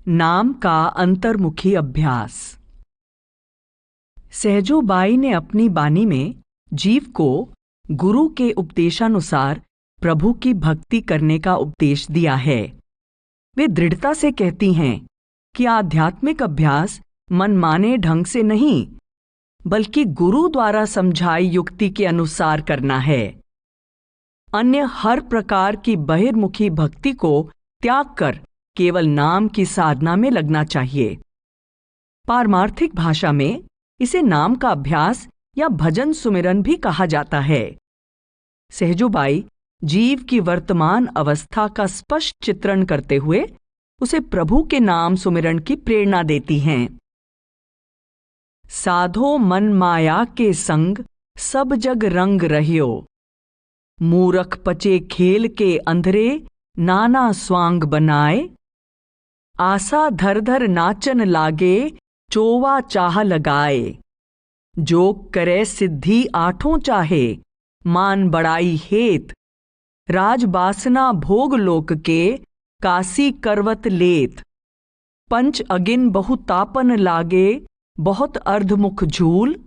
नाम का अंतर्मुखी अभ्यास। सहजोबाई ने अपनी बानी में जीव को गुरु के उपदेशानुसार प्रभु की भक्ति करने का उपदेश दिया है। वे दृढ़ता से कहती हैं कि आध्यात्मिक अभ्यास मनमाने ढंग से नहीं, बल्कि गुरु द्वारा समझाई युक्ति के अनुसार करना है। अन्य हर प्रकार की बहिर्मुखी भक्ति को त्याग कर केवल नाम की साधना में लगना चाहिए। पारमार्थिक भाषा में इसे नाम का अभ्यास या भजन सुमिरन भी कहा जाता है। सहजोबाई जीव की वर्तमान अवस्था का स्पष्ट चित्रण करते हुए उसे प्रभु के नाम सुमिरन की प्रेरणा देती हैं। साधो मन माया के संग सब जग रंग रहियो, मूरख पचे खेल के अंधरे नाना स्वांग बनाए, आशा धर धर नाचन लागे चोवा चाह लगाए, जोग करे सिद्धि आठों चाहे मान बड़ाई हेत, राजबासना भोग लोक के काशी करवत लेत, पंच अगिन बहुतापन लागे बहुत अर्धमुख झूल,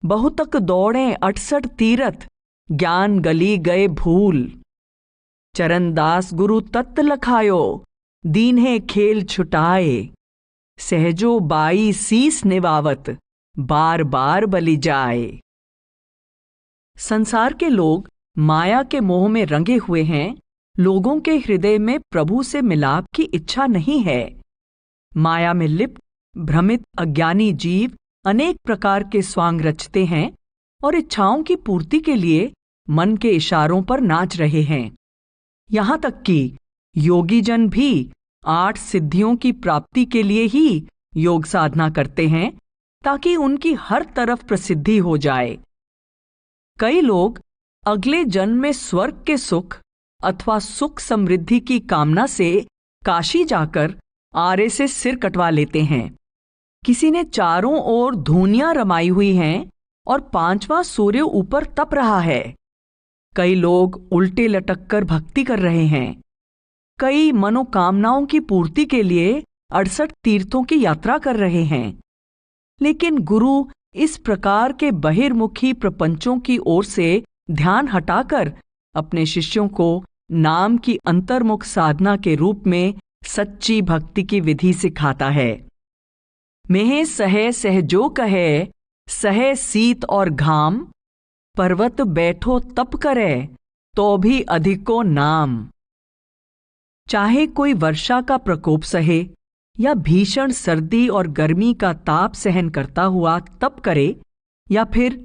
बहुतक दौड़े 68 तीरथ ज्ञान गली गए भूल, चरणदास गुरु तत्त लखायो दीन्हे खेल छुटाए, सहजो बाई सीस निवावत बार बार बलि जाए। संसार के लोग माया के मोह में रंगे हुए हैं। लोगों के हृदय में प्रभु से मिलाप की इच्छा नहीं है। माया में लिप्त भ्रमित अज्ञानी जीव अनेक प्रकार के स्वांग रचते हैं और इच्छाओं की पूर्ति के लिए मन के इशारों पर नाच रहे हैं। यहां तक कि योगी जन भी 8 सिद्धियों की प्राप्ति के लिए ही योग साधना करते हैं ताकि उनकी हर तरफ प्रसिद्धि हो जाए। कई लोग अगले जन्म में स्वर्ग के सुख अथवा सुख समृद्धि की कामना से काशी जाकर आरे से सिर कटवा लेते हैं। किसी ने चारों ओर धूनियां रमाई हुई हैं और 5वां सूर्य ऊपर तप रहा है। कई लोग उल्टे लटक कर भक्ति कर रहे हैं। कई मनोकामनाओं की पूर्ति के लिए 68 तीर्थों की यात्रा कर रहे हैं। लेकिन गुरु इस प्रकार के बहिर्मुखी प्रपंचों की ओर से ध्यान हटाकर अपने शिष्यों को नाम की अंतर्मुख साधना के रूप में सच्ची भक्ति की विधि सिखाता है। मेह सहे सहजो कहे सहे सीत और घाम, पर्वत बैठो तप करे तो भी अधिको नाम। चाहे कोई वर्षा का प्रकोप सहे या भीषण सर्दी और गर्मी का ताप सहन करता हुआ तप करे, या फिर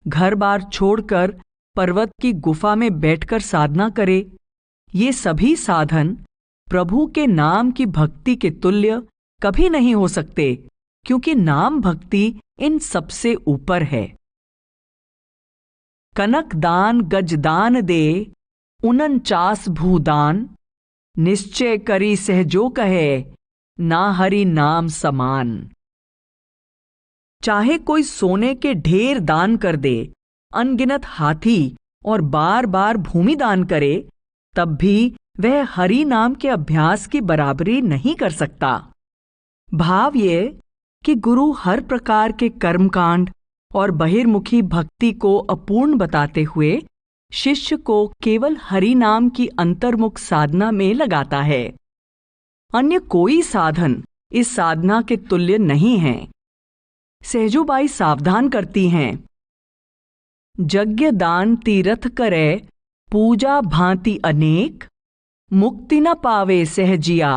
घर बार छोड़कर पर्वत की गुफा में बैठकर साधना करे, ये सभी साधन प्रभु के नाम की भक्ति के तुल्य कभी नहीं हो सकते, क्योंकि नाम भक्ति इन सबसे ऊपर है। कनक दान गजदान दे 49 भूदान, निश्चय करी सहजो कहे ना हरि नाम समान। चाहे कोई सोने के ढेर दान कर दे, अनगिनत हाथी और बार बार भूमि दान करे, तब भी वह हरि नाम के अभ्यास की बराबरी नहीं कर सकता। भाव ये कि गुरु हर प्रकार के कर्मकांड और बहिर्मुखी भक्ति को अपूर्ण बताते हुए शिष्य को केवल हरि नाम की अंतर्मुख साधना में लगाता है। अन्य कोई साधन इस साधना के तुल्य नहीं है। सहजोबाई सावधान करती हैं, यज्ञ दान तीरथ करे पूजा भांति अनेक, मुक्ति न पावे सहजिया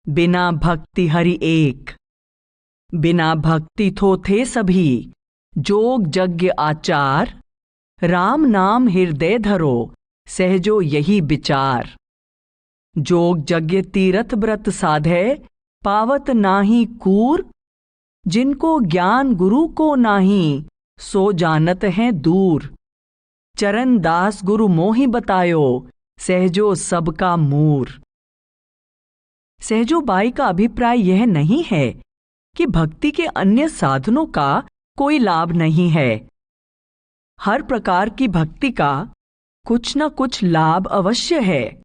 बिना भक्ति हरि एक। बिना भक्ति थो थे सभी जोग यज्ञ आचार, राम नाम हृदय धरो सहजो यही विचार। जोग यज्ञ तीरथ व्रत साधे पावत नाही कूर, जिनको ज्ञान गुरु को नाही सो जानत हैं दूर। चरण दास गुरु मोहि बतायो सहजो सबका मूर। सहजोबाई का अभिप्राय यह नहीं है कि भक्ति के अन्य साधनों का कोई लाभ नहीं है। हर प्रकार की भक्ति का कुछ न कुछ लाभ अवश्य है।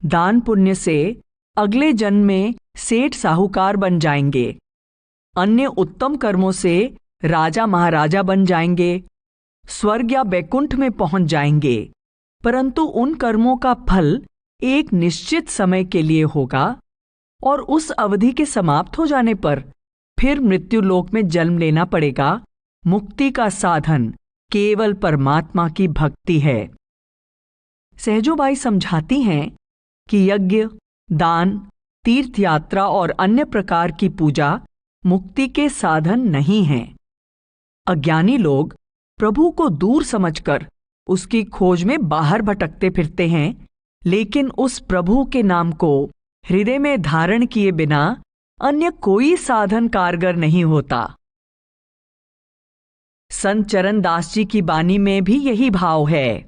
दान पुण्य से अगले जन्म में सेठ साहूकार बन जाएंगे। अन्य उत्तम कर्मों से राजा महाराजा बन जाएंगे, स्वर्ग या बैकुंठ में पहुंच जाएंगे। परंतु उन कर्मों का फल एक निश्चित समय के लिए होगा और उस अवधि के समाप्त हो जाने पर फिर मृत्युलोक में जन्म लेना पड़ेगा। मुक्ति का साधन केवल परमात्मा की भक्ति है। सहजोबाई समझाती हैं कि यज्ञ, दान, तीर्थ यात्रा और अन्य प्रकार की पूजा मुक्ति के साधन नहीं हैं। अज्ञानी लोग प्रभु को दूर समझकर उसकी खोज में बाहर भटकते फिरते हैं, लेकिन उस प्रभु के नाम को हृदय में धारण किए बिना अन्य कोई साधन कारगर नहीं होता। संत चरणदास जी की बानी में भी यही भाव है।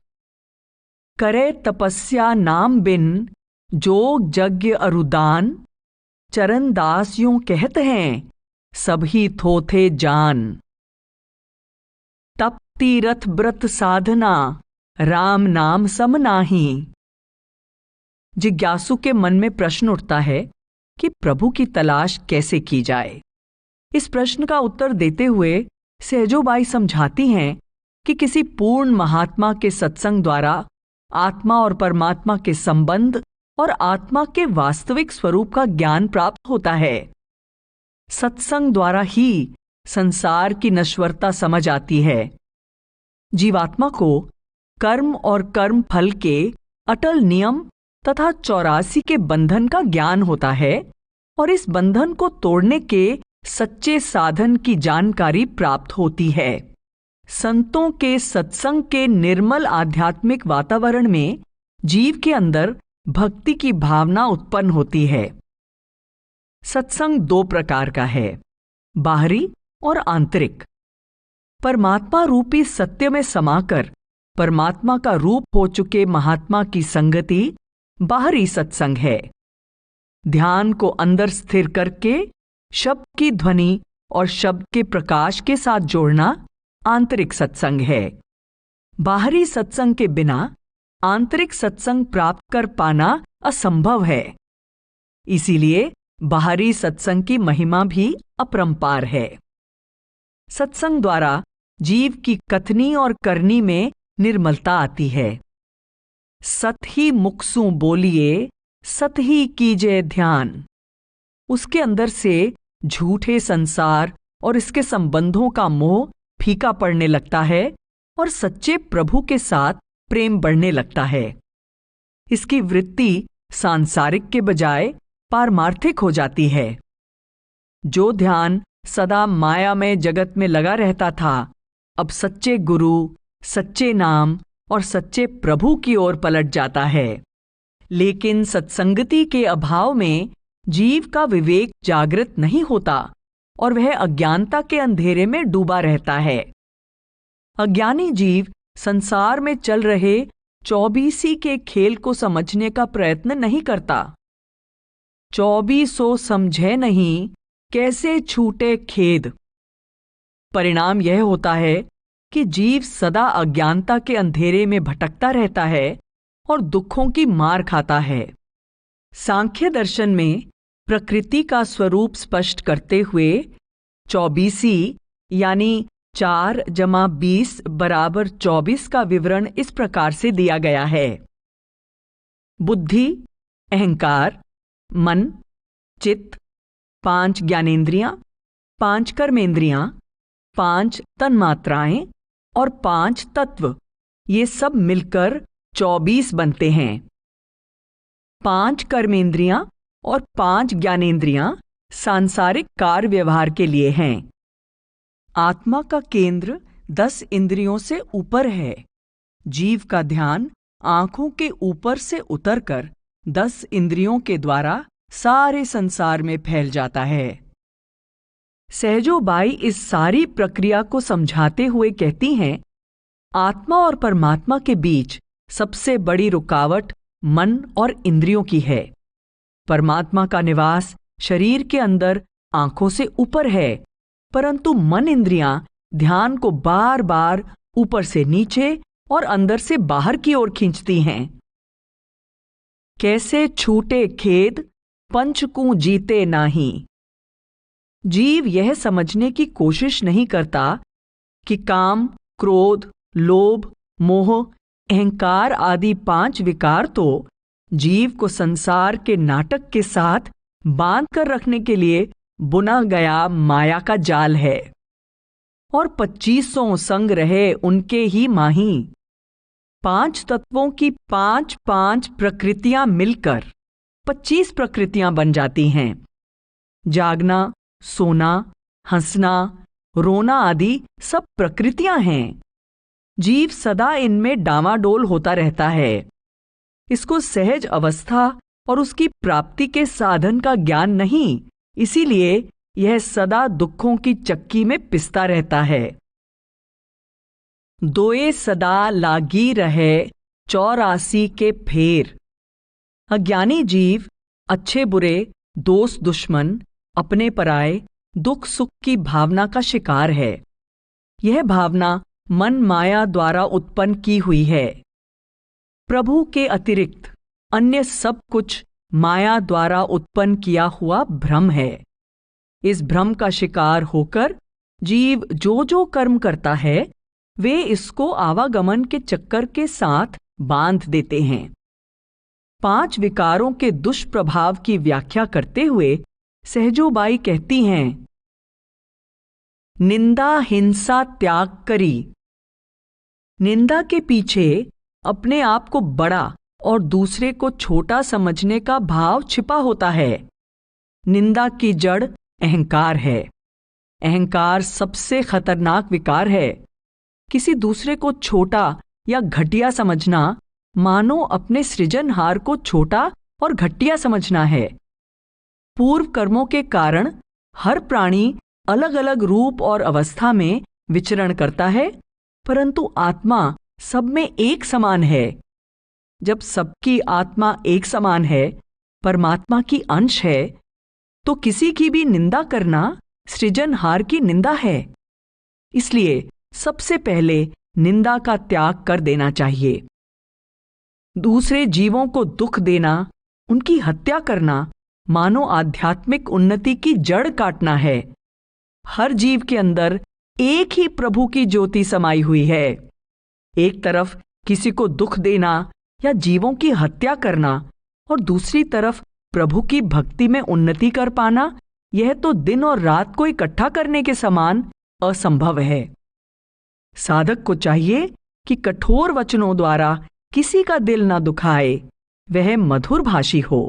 करे तपस्या नाम बिन जोग यज्ञ अरुदान, चरणदास यूं कहते हैं सभी थोथे जान। तप तीरथ व्रत साधना राम नाम सम नाही। जिज्ञासु के मन में प्रश्न उठता है कि प्रभु की तलाश कैसे की जाए। इस प्रश्न का उत्तर देते हुए सहजोबाई समझाती हैं कि किसी पूर्ण महात्मा के सत्संग द्वारा आत्मा और परमात्मा के संबंध और आत्मा के वास्तविक स्वरूप का ज्ञान प्राप्त होता है। सत्संग द्वारा ही संसार की नश्वरता समझ आती है। जीवात्मा को कर्म और कर्म फल के अटल नियम तथा 84 के बंधन का ज्ञान होता है और इस बंधन को तोड़ने के सच्चे साधन की जानकारी प्राप्त होती है। संतों के सत्संग के निर्मल आध्यात्मिक वातावरण में जीव के अंदर भक्ति की भावना उत्पन्न होती है। सत्संग दो प्रकार का है, बाहरी और आंतरिक। परमात्मा रूपी सत्य में समाकर परमात्मा का रूप हो चुके महात्मा की संगति बाहरी सत्संग है। ध्यान को अंदर स्थिर करके शब्द की ध्वनि और शब्द के प्रकाश के साथ जोड़ना आंतरिक सत्संग है। बाहरी सत्संग के बिना आंतरिक सत्संग प्राप्त कर पाना असंभव है। इसीलिए बाहरी सत्संग की महिमा भी अपरंपार है। सत्संग द्वारा जीव की कथनी और करनी में निर्मलता आती है। सत ही मुखसू बोलिए, सत ही कीजिए ध्यान। उसके अंदर से झूठे संसार और इसके संबंधों का मोह फीका पड़ने लगता है और सच्चे प्रभु के साथ प्रेम बढ़ने लगता है। इसकी वृत्ति सांसारिक के बजाय पारमार्थिक हो जाती है। जो ध्यान सदा माया में जगत में लगा रहता था, अब सच्चे गुरु, सच्चे नाम और सच्चे प्रभु की ओर पलट जाता है। लेकिन सत्संगति के अभाव में जीव का विवेक जागृत नहीं होता और वह अज्ञानता के अंधेरे में डूबा रहता है। अज्ञानी जीव संसार में चल रहे 24 के खेल को समझने का प्रयत्न नहीं करता। 24 समझे नहीं, कैसे छूटे खेद। परिणाम यह होता है कि जीव सदा अज्ञानता के अंधेरे में भटकता रहता है और दुखों की मार खाता है। सांख्य दर्शन में प्रकृति का स्वरूप स्पष्ट करते हुए 24 यानी 4 + 20 = 24 का विवरण इस प्रकार से दिया गया है। बुद्धि, अहंकार, मन, चित्त, 5 ज्ञानेंद्रियां, 5 कर्मेंद्रियां, 5 तन्मात्राएं और 5 तत्व, ये सब मिलकर 24 बनते हैं। 5 कर्मेंद्रियां और 5 ज्ञानेंद्रियां सांसारिक कार्य व्यवहार के लिए हैं। आत्मा का केंद्र 10 इंद्रियों से ऊपर है। जीव का ध्यान आंखों के ऊपर से उतरकर 10 इंद्रियों के द्वारा सारे संसार में फैल जाता है। सहजोबाई इस सारी प्रक्रिया को समझाते हुए कहती हैं, आत्मा और परमात्मा के बीच सबसे बड़ी रुकावट मन और इंद्रियों की है। परमात्मा का निवास शरीर के अंदर आंखों से ऊपर है, परंतु मन इंद्रियां ध्यान को बार बार ऊपर से नीचे और अंदर से बाहर की ओर खींचती हैं। कैसे छूटे खेद, पंचकू जीते नाही। जीव यह समझने की कोशिश नहीं करता कि काम, क्रोध, लोभ, मोह, अहंकार आदि 5 विकार तो जीव को संसार के नाटक के साथ बांध कर रखने के लिए बुना गया माया का जाल है, और 2500 संग रहे उनके ही माही। 5 तत्वों की 5 प्रकृतियां मिलकर 25 प्रकृतियां बन जाती हैं। जागना, सोना, हंसना, रोना आदि सब प्रकृतियां हैं। जीव सदा इनमें डामाडोल होता रहता है। इसको सहज अवस्था और उसकी प्राप्ति के साधन का ज्ञान नहीं, इसीलिए यह सदा दुखों की चक्की में पिसता रहता है। दोए सदा लागी रहे 84 के फेर। अज्ञानी जीव अच्छे बुरे, दोस्त दुश्मन, अपने पराए, दुख सुख की भावना का शिकार है। यह भावना मन माया द्वारा उत्पन्न की हुई है। प्रभु के अतिरिक्त अन्य सब कुछ माया द्वारा उत्पन्न किया हुआ भ्रम है। इस भ्रम का शिकार होकर जीव जो जो कर्म करता है वे इसको आवागमन के चक्कर के साथ बांध देते हैं। 5 विकारों के दुष्प्रभाव की व्याख्या करते हुए सहजोबाई कहती हैं, निंदा हिंसा त्याग करी। निंदा के पीछे अपने आप को बड़ा और दूसरे को छोटा समझने का भाव छिपा होता है। निंदा की जड़ अहंकार है। अहंकार सबसे खतरनाक विकार है। किसी दूसरे को छोटा या घटिया समझना मानो अपने सृजनहार को छोटा और घटिया समझना है। पूर्व कर्मों के कारण हर प्राणी अलग अलग रूप और अवस्था में विचरण करता है, परंतु आत्मा सब में एक समान है। जब सबकी आत्मा एक समान है, परमात्मा की अंश है, तो किसी की भी निंदा करना सृजनहार की निंदा है। इसलिए सबसे पहले निंदा का त्याग कर देना चाहिए। दूसरे जीवों को दुख देना, उनकी हत्या करना मानो आध्यात्मिक उन्नति की जड़ काटना है। हर जीव के अंदर एक ही प्रभु की ज्योति समाई हुई है। एक तरफ किसी को दुख देना या जीवों की हत्या करना और दूसरी तरफ प्रभु की भक्ति में उन्नति कर पाना, यह तो दिन और रात को इकट्ठा करने के समान असंभव है। साधक को चाहिए कि कठोर वचनों द्वारा किसी का दिल न दुखाए, वह मधुर भाषी हो।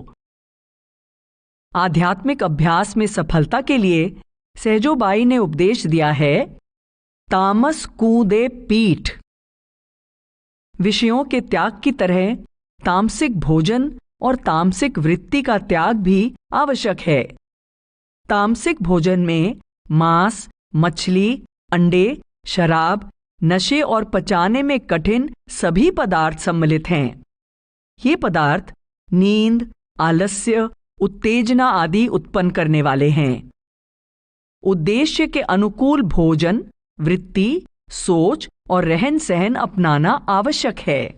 आध्यात्मिक अभ्यास में सफलता के लिए सहजोबाई ने उपदेश दिया है, तामस कूदे पीठ। विषयों के त्याग की तरह तामसिक भोजन और तामसिक वृत्ति का त्याग भी आवश्यक है। तामसिक भोजन में मांस, मछली, अंडे, शराब, नशे और पचाने में कठिन सभी पदार्थ सम्मिलित हैं। ये पदार्थ नींद, आलस्य, उत्तेजना आदि उत्पन्न करने वाले हैं। उद्देश्य के अनुकूल भोजन, वृत्ति, सोच और रहन सहन अपनाना आवश्यक है।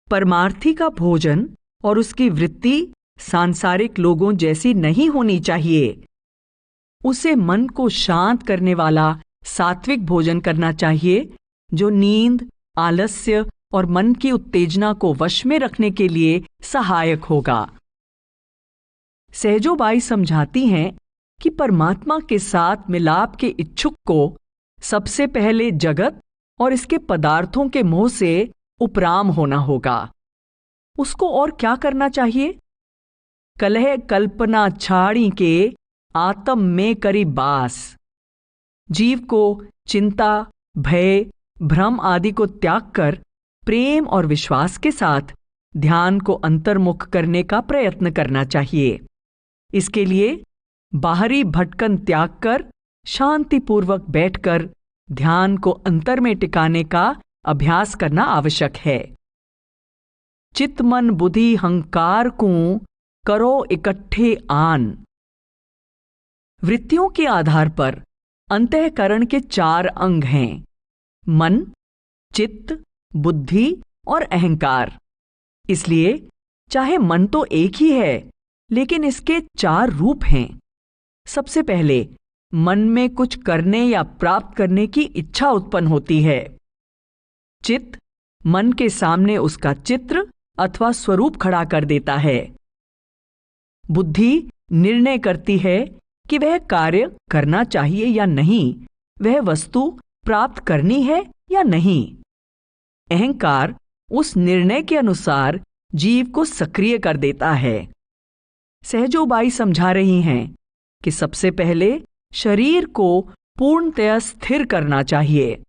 परमार्थी का भोजन और उसकी वृत्ति सांसारिक लोगों जैसी नहीं होनी चाहिए। उसे मन को शांत करने वाला सात्विक भोजन करना चाहिए, जो नींद, आलस्य और मन की उत्तेजना को वश में रखने के लिए सहायक होगा। सहजोबाई समझाती हैं कि परमात्मा के साथ मिलाप के इच्छुक को सबसे पहले जगत और इसके पदार्थों के मोह से उपराम होना होगा। उसको और क्या करना चाहिए? कलह कल्पना छाड़ी के आत्म में करी बास। जीव को चिंता, भय, भ्रम आदि को त्याग कर प्रेम और विश्वास के साथ ध्यान को अंतर्मुख करने का प्रयत्न करना चाहिए। इसके लिए बाहरी भटकन त्याग कर शांतिपूर्वक बैठकर ध्यान को अंतर में टिकाने का अभ्यास करना आवश्यक है। चित्त मन बुद्धि हंकार को करो इकट्ठे आन। वृत्तियों के आधार पर अंतःकरण के 4 अंग हैं: मन, चित्त, बुद्धि और अहंकार। इसलिए चाहे मन तो एक ही है, लेकिन इसके 4 रूप हैं। सबसे पहले मन में कुछ करने या प्राप्त करने की इच्छा उत्पन्न होती है। चित्त मन के सामने उसका चित्र अथवा स्वरूप खड़ा कर देता है। बुद्धि निर्णय करती है कि वह कार्य करना चाहिए या नहीं, वह वस्तु प्राप्त करनी है या नहीं। अहंकार उस निर्णय के अनुसार जीव को सक्रिय कर देता है। सहजोबाई समझा रही हैं कि सबसे पहले शरीर को पूर्णतया स्थिर करना चाहिए।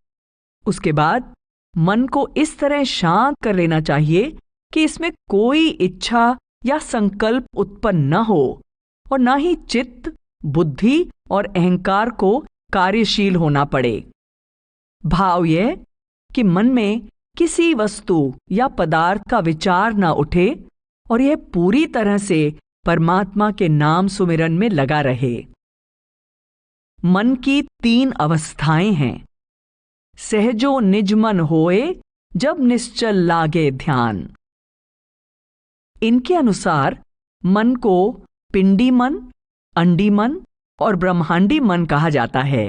उसके बाद मन को इस तरह शांत कर लेना चाहिए कि इसमें कोई इच्छा या संकल्प उत्पन्न न हो और न ही चित्त, बुद्धि और अहंकार को कार्यशील होना पड़े। भाव यह कि मन में किसी वस्तु या पदार्थ का विचार न उठे और यह पूरी तरह से परमात्मा के नाम सुमिरन में लगा रहे। मन की 3 अवस्थाएं हैं। सहजो निज मन होए, जब निश्चल लागे ध्यान। इनके अनुसार मन को पिंडी मन, अंडी मन और ब्रह्मांडी मन कहा जाता है।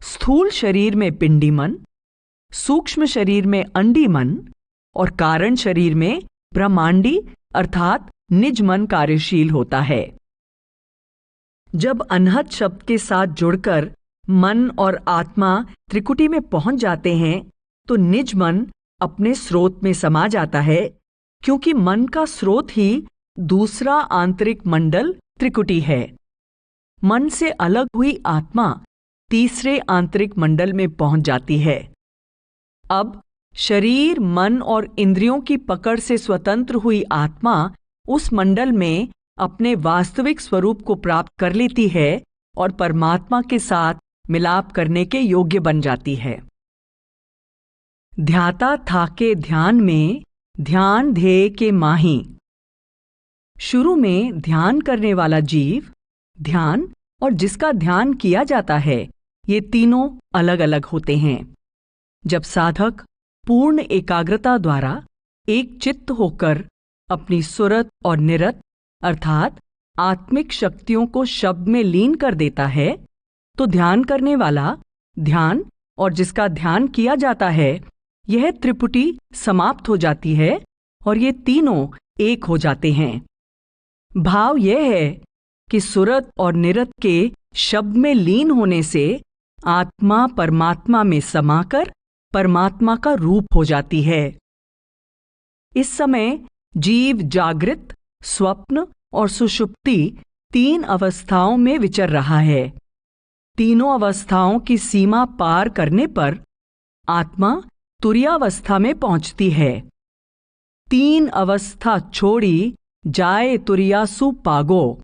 स्थूल शरीर में पिंडी मन, सूक्ष्म शरीर में अंडी मन और कारण शरीर में ब्रह्मांडी अर्थात निज मन कार्यशील होता है। जब अनहद शब्द के साथ जुड़कर मन और आत्मा त्रिकुटी में पहुंच जाते हैं तो निज मन अपने स्रोत में समा जाता है, क्योंकि मन का स्रोत ही दूसरा आंतरिक मंडल त्रिकुटी है। मन से अलग हुई आत्मा तीसरे आंतरिक मंडल में पहुंच जाती है। अब शरीर, मन और इंद्रियों की पकड़ से स्वतंत्र हुई आत्मा उस मंडल में अपने वास्तविक स्वरूप को प्राप्त कर लेती है और परमात्मा के साथ मिलाप करने के योग्य बन जाती है। ध्याता थाके ध्यान में, ध्यान ध्येय के माही। शुरू में ध्यान करने वाला जीव, ध्यान और जिसका ध्यान किया जाता है, ये तीनों अलग अलग होते हैं। जब साधक पूर्ण एकाग्रता द्वारा एक चित्त होकर अपनी सुरत और निरत अर्थात आत्मिक शक्तियों को शब्द में लीन कर देता है, तो ध्यान करने वाला, ध्यान और जिसका ध्यान किया जाता है, यह त्रिपुटी समाप्त हो जाती है और ये तीनों एक हो जाते हैं। भाव यह है कि सुरत और निरत के शब्द में लीन होने से आत्मा परमात्मा में समाकर परमात्मा का रूप हो जाती है। इस समय जीव जागृत, स्वप्न और सुषुप्ति 3 अवस्थाओं में विचर रहा है। तीनों अवस्थाओं की सीमा पार करने पर आत्मा तुर्यावस्था में पहुंचती है। 3 अवस्था छोड़ी जाए तुर्यासु पागो।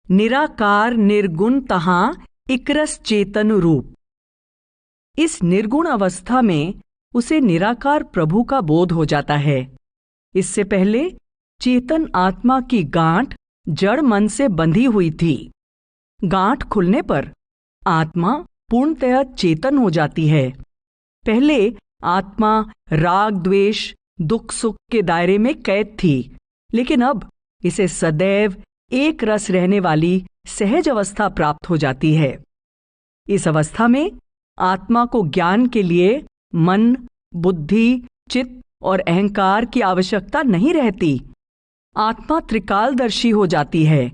निराकार निर्गुण तहां इकरस चेतन रूप। इस निर्गुण अवस्था में उसे निराकार प्रभु का बोध हो जाता है। इससे पहले चेतन आत्मा की गांठ जड़ मन से बंधी हुई थी। गांठ खुलने पर आत्मा पूर्णतया चेतन हो जाती है। पहले आत्मा राग, द्वेष, दुख, सुख के दायरे में कैद थी, लेकिन अब इसे सदैव एक रस रहने वाली सहज अवस्था प्राप्त हो जाती है। इस अवस्था में आत्मा को ज्ञान के लिए मन, बुद्धि, चित्त और अहंकार की आवश्यकता नहीं रहती। आत्मा त्रिकालदर्शी हो जाती है।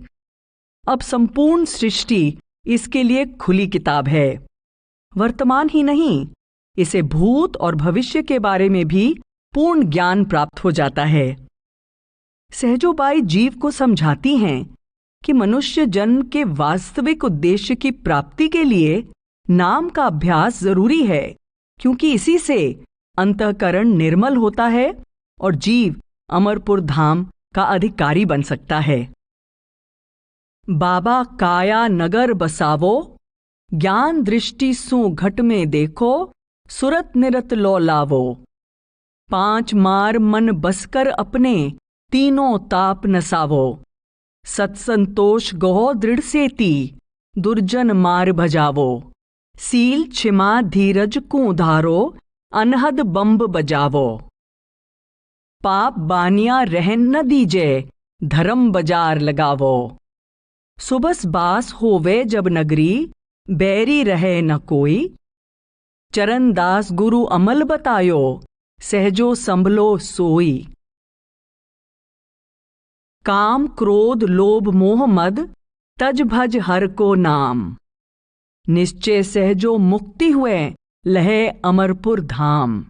अब संपूर्ण सृष्टि इसके लिए खुली किताब है। वर्तमान ही नहीं, इसे भूत और भविष्य के बारे में भी पूर्ण ज्ञान प्राप्त हो जाता है। सहजोबाई जीव को समझाती हैं कि मनुष्य जन्म के वास्तविक उद्देश्य की प्राप्ति के लिए नाम का अभ्यास जरूरी है, क्योंकि इसी से अंतःकरण निर्मल होता है और जीव अमरपुर धाम का अधिकारी बन सकता है। बाबा काया नगर बसावो, ज्ञान दृष्टि सु घट में देखो, सुरत निरत लो लावो। 5 मार मन बसकर अपने, तीनों ताप नसावो। सत्संतोष गहो दृढ़ सेती, दुर्जन मार भजावो। सील क्षमा धीरज को धारो, अनहद बंब बजावो। पाप बानिया रहन न दीजे, धर्म बाजार लगावो। सुबस बास होवे जब नगरी, बैरी रहे न कोई। चरणदास गुरु अमल बतायो, सहजो संभलो सोई। काम क्रोध लोभ मोह मद, तज भज हर को नाम। निश्चय सहजो मुक्ति हुए, लहे अमरपुर धाम।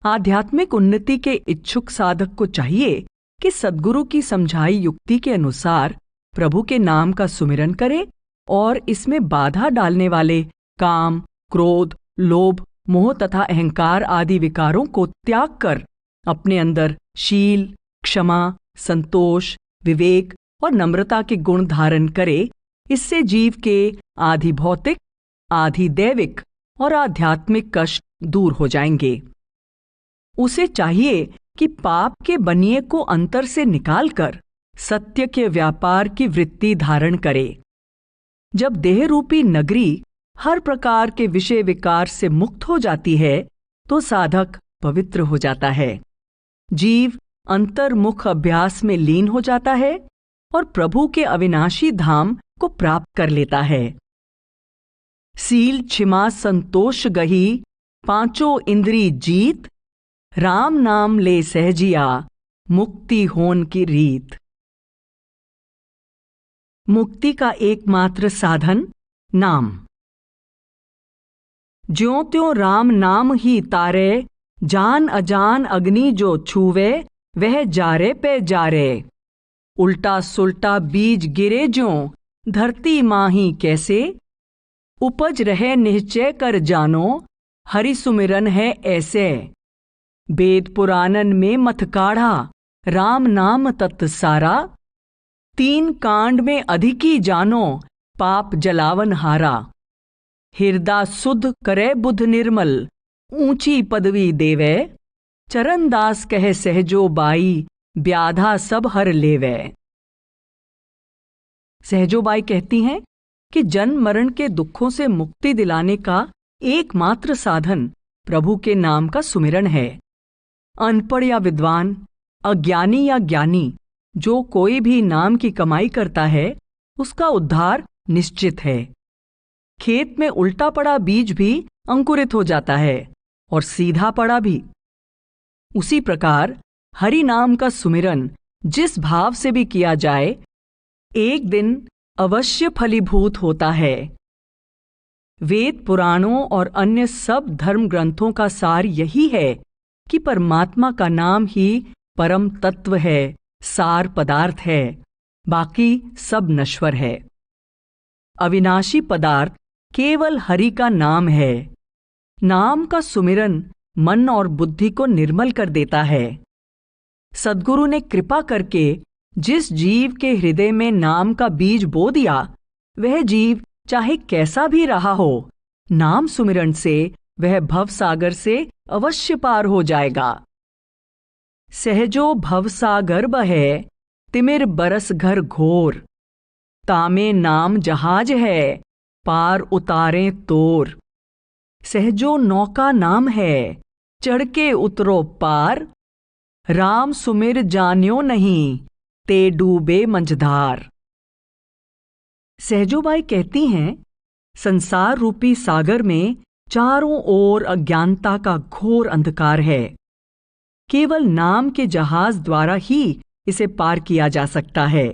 आध्यात्मिक उन्नति के इच्छुक साधक को चाहिए कि सद्गुरु की समझाई युक्ति के अनुसार प्रभु के नाम का सुमिरन करे और इसमें बाधा डालने वाले काम, क्रोध, लोभ, मोह तथा अहंकार आदि विकारों को त्याग कर अपने अंदर शील, क्षमा, संतोष, विवेक और नम्रता के गुण धारण करे। इससे जीव के आधि भौतिक, आधि दैविक और आध्यात्मिक कष्ट दूर हो जाएंगे। उसे चाहिए कि पाप के बनिए को अंतर से निकालकर सत्य के व्यापार की वृत्ति धारण करे। जब देह रूपी नगरी हर प्रकार के विषय विकार से मुक्त हो जाती है तो साधक पवित्र हो जाता है। जीव अंतर्मुख अभ्यास में लीन हो जाता है और प्रभु के अविनाशी धाम को प्राप्त कर लेता है। सील क्षमा संतोष गही, पांचों इंद्री जीत। राम नाम ले सहजिया, मुक्ति होन की रीत। मुक्ति का एकमात्र साधन नाम। ज्यों त्यों राम नाम ही तारे, जान अजान अग्नि जो छूवे, वह जारे पे जारे। उल्टा सुल्टा बीज गिरे ज्यों, धरती माही कैसे। उपज रहे निश्चय कर जानो, हरि सुमिरन है ऐसे। वेद पुराणन में मत काढ़ा, राम नाम तत् सारा। 3 कांड में अधिकी जानो, पाप जलावन हारा। हृदय शुद्ध करे बुध निर्मल, ऊंची पदवी देवे। चरणदास कहे सहजो बाई, ब्याधा सब हर लेवे। सहजोबाई कहती हैं कि जन्म मरण के दुखों से मुक्ति दिलाने का एकमात्र साधन प्रभु के नाम का सुमिरन है। अनपढ़ या विद्वान, अज्ञानी या ज्ञानी, जो कोई भी नाम की कमाई करता है उसका उद्धार निश्चित है। खेत में उल्टा पड़ा बीज भी अंकुरित हो जाता है और सीधा पड़ा भी। उसी प्रकार हरि नाम का सुमिरन जिस भाव से भी किया जाए, एक दिन अवश्य फलीभूत होता है। वेद पुराणों और अन्य सब धर्म ग्रंथों का सार यही है कि परमात्मा का नाम ही परम तत्व है, सार पदार्थ है, बाकी सब नश्वर है। अविनाशी पदार्थ केवल हरि का नाम है। नाम का सुमिरन मन और बुद्धि को निर्मल कर देता है। सद्गुरु ने कृपा करके जिस जीव के हृदय में नाम का बीज बो दिया, वह जीव चाहे कैसा भी रहा हो, नाम सुमिरन से वह भवसागर से अवश्य पार हो जाएगा। सहजो भवसागर बहे, तिमिर बरस घर घोर। तामे नाम जहाज है, पार उतारे तोर। सहजो नौका नाम है, चढ़ के उतरो पार। राम सुमिर जान्यो नहीं, ते डूबे मंझधार। सहजोबाई कहती हैं, संसार रूपी सागर में चारों ओर अज्ञानता का घोर अंधकार है। केवल नाम के जहाज द्वारा ही इसे पार किया जा सकता है।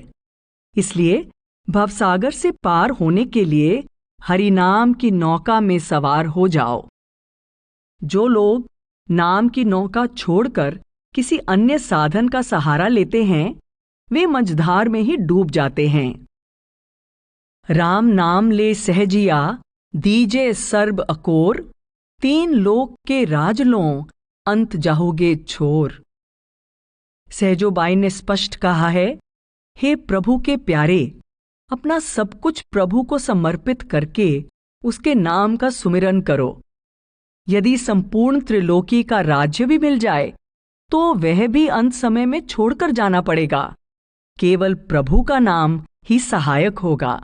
इसलिए भवसागर से पार होने के लिए हरि नाम की नौका में सवार हो जाओ। जो लोग नाम की नौका छोड़कर किसी अन्य साधन का सहारा लेते हैं, वे मझधार में ही डूब जाते हैं। राम नाम ले सहजिया, दीजे सर्ब अकोर। 3 लोक के राज लो, अंत जाहोगे छोर। सहजोबाई ने स्पष्ट कहा है, हे प्रभु के प्यारे, अपना सब कुछ प्रभु को समर्पित करके उसके नाम का सुमिरन करो। यदि संपूर्ण त्रिलोकी का राज्य भी मिल जाए तो वह भी अंत समय में छोड़कर जाना पड़ेगा। केवल प्रभु का नाम ही सहायक होगा।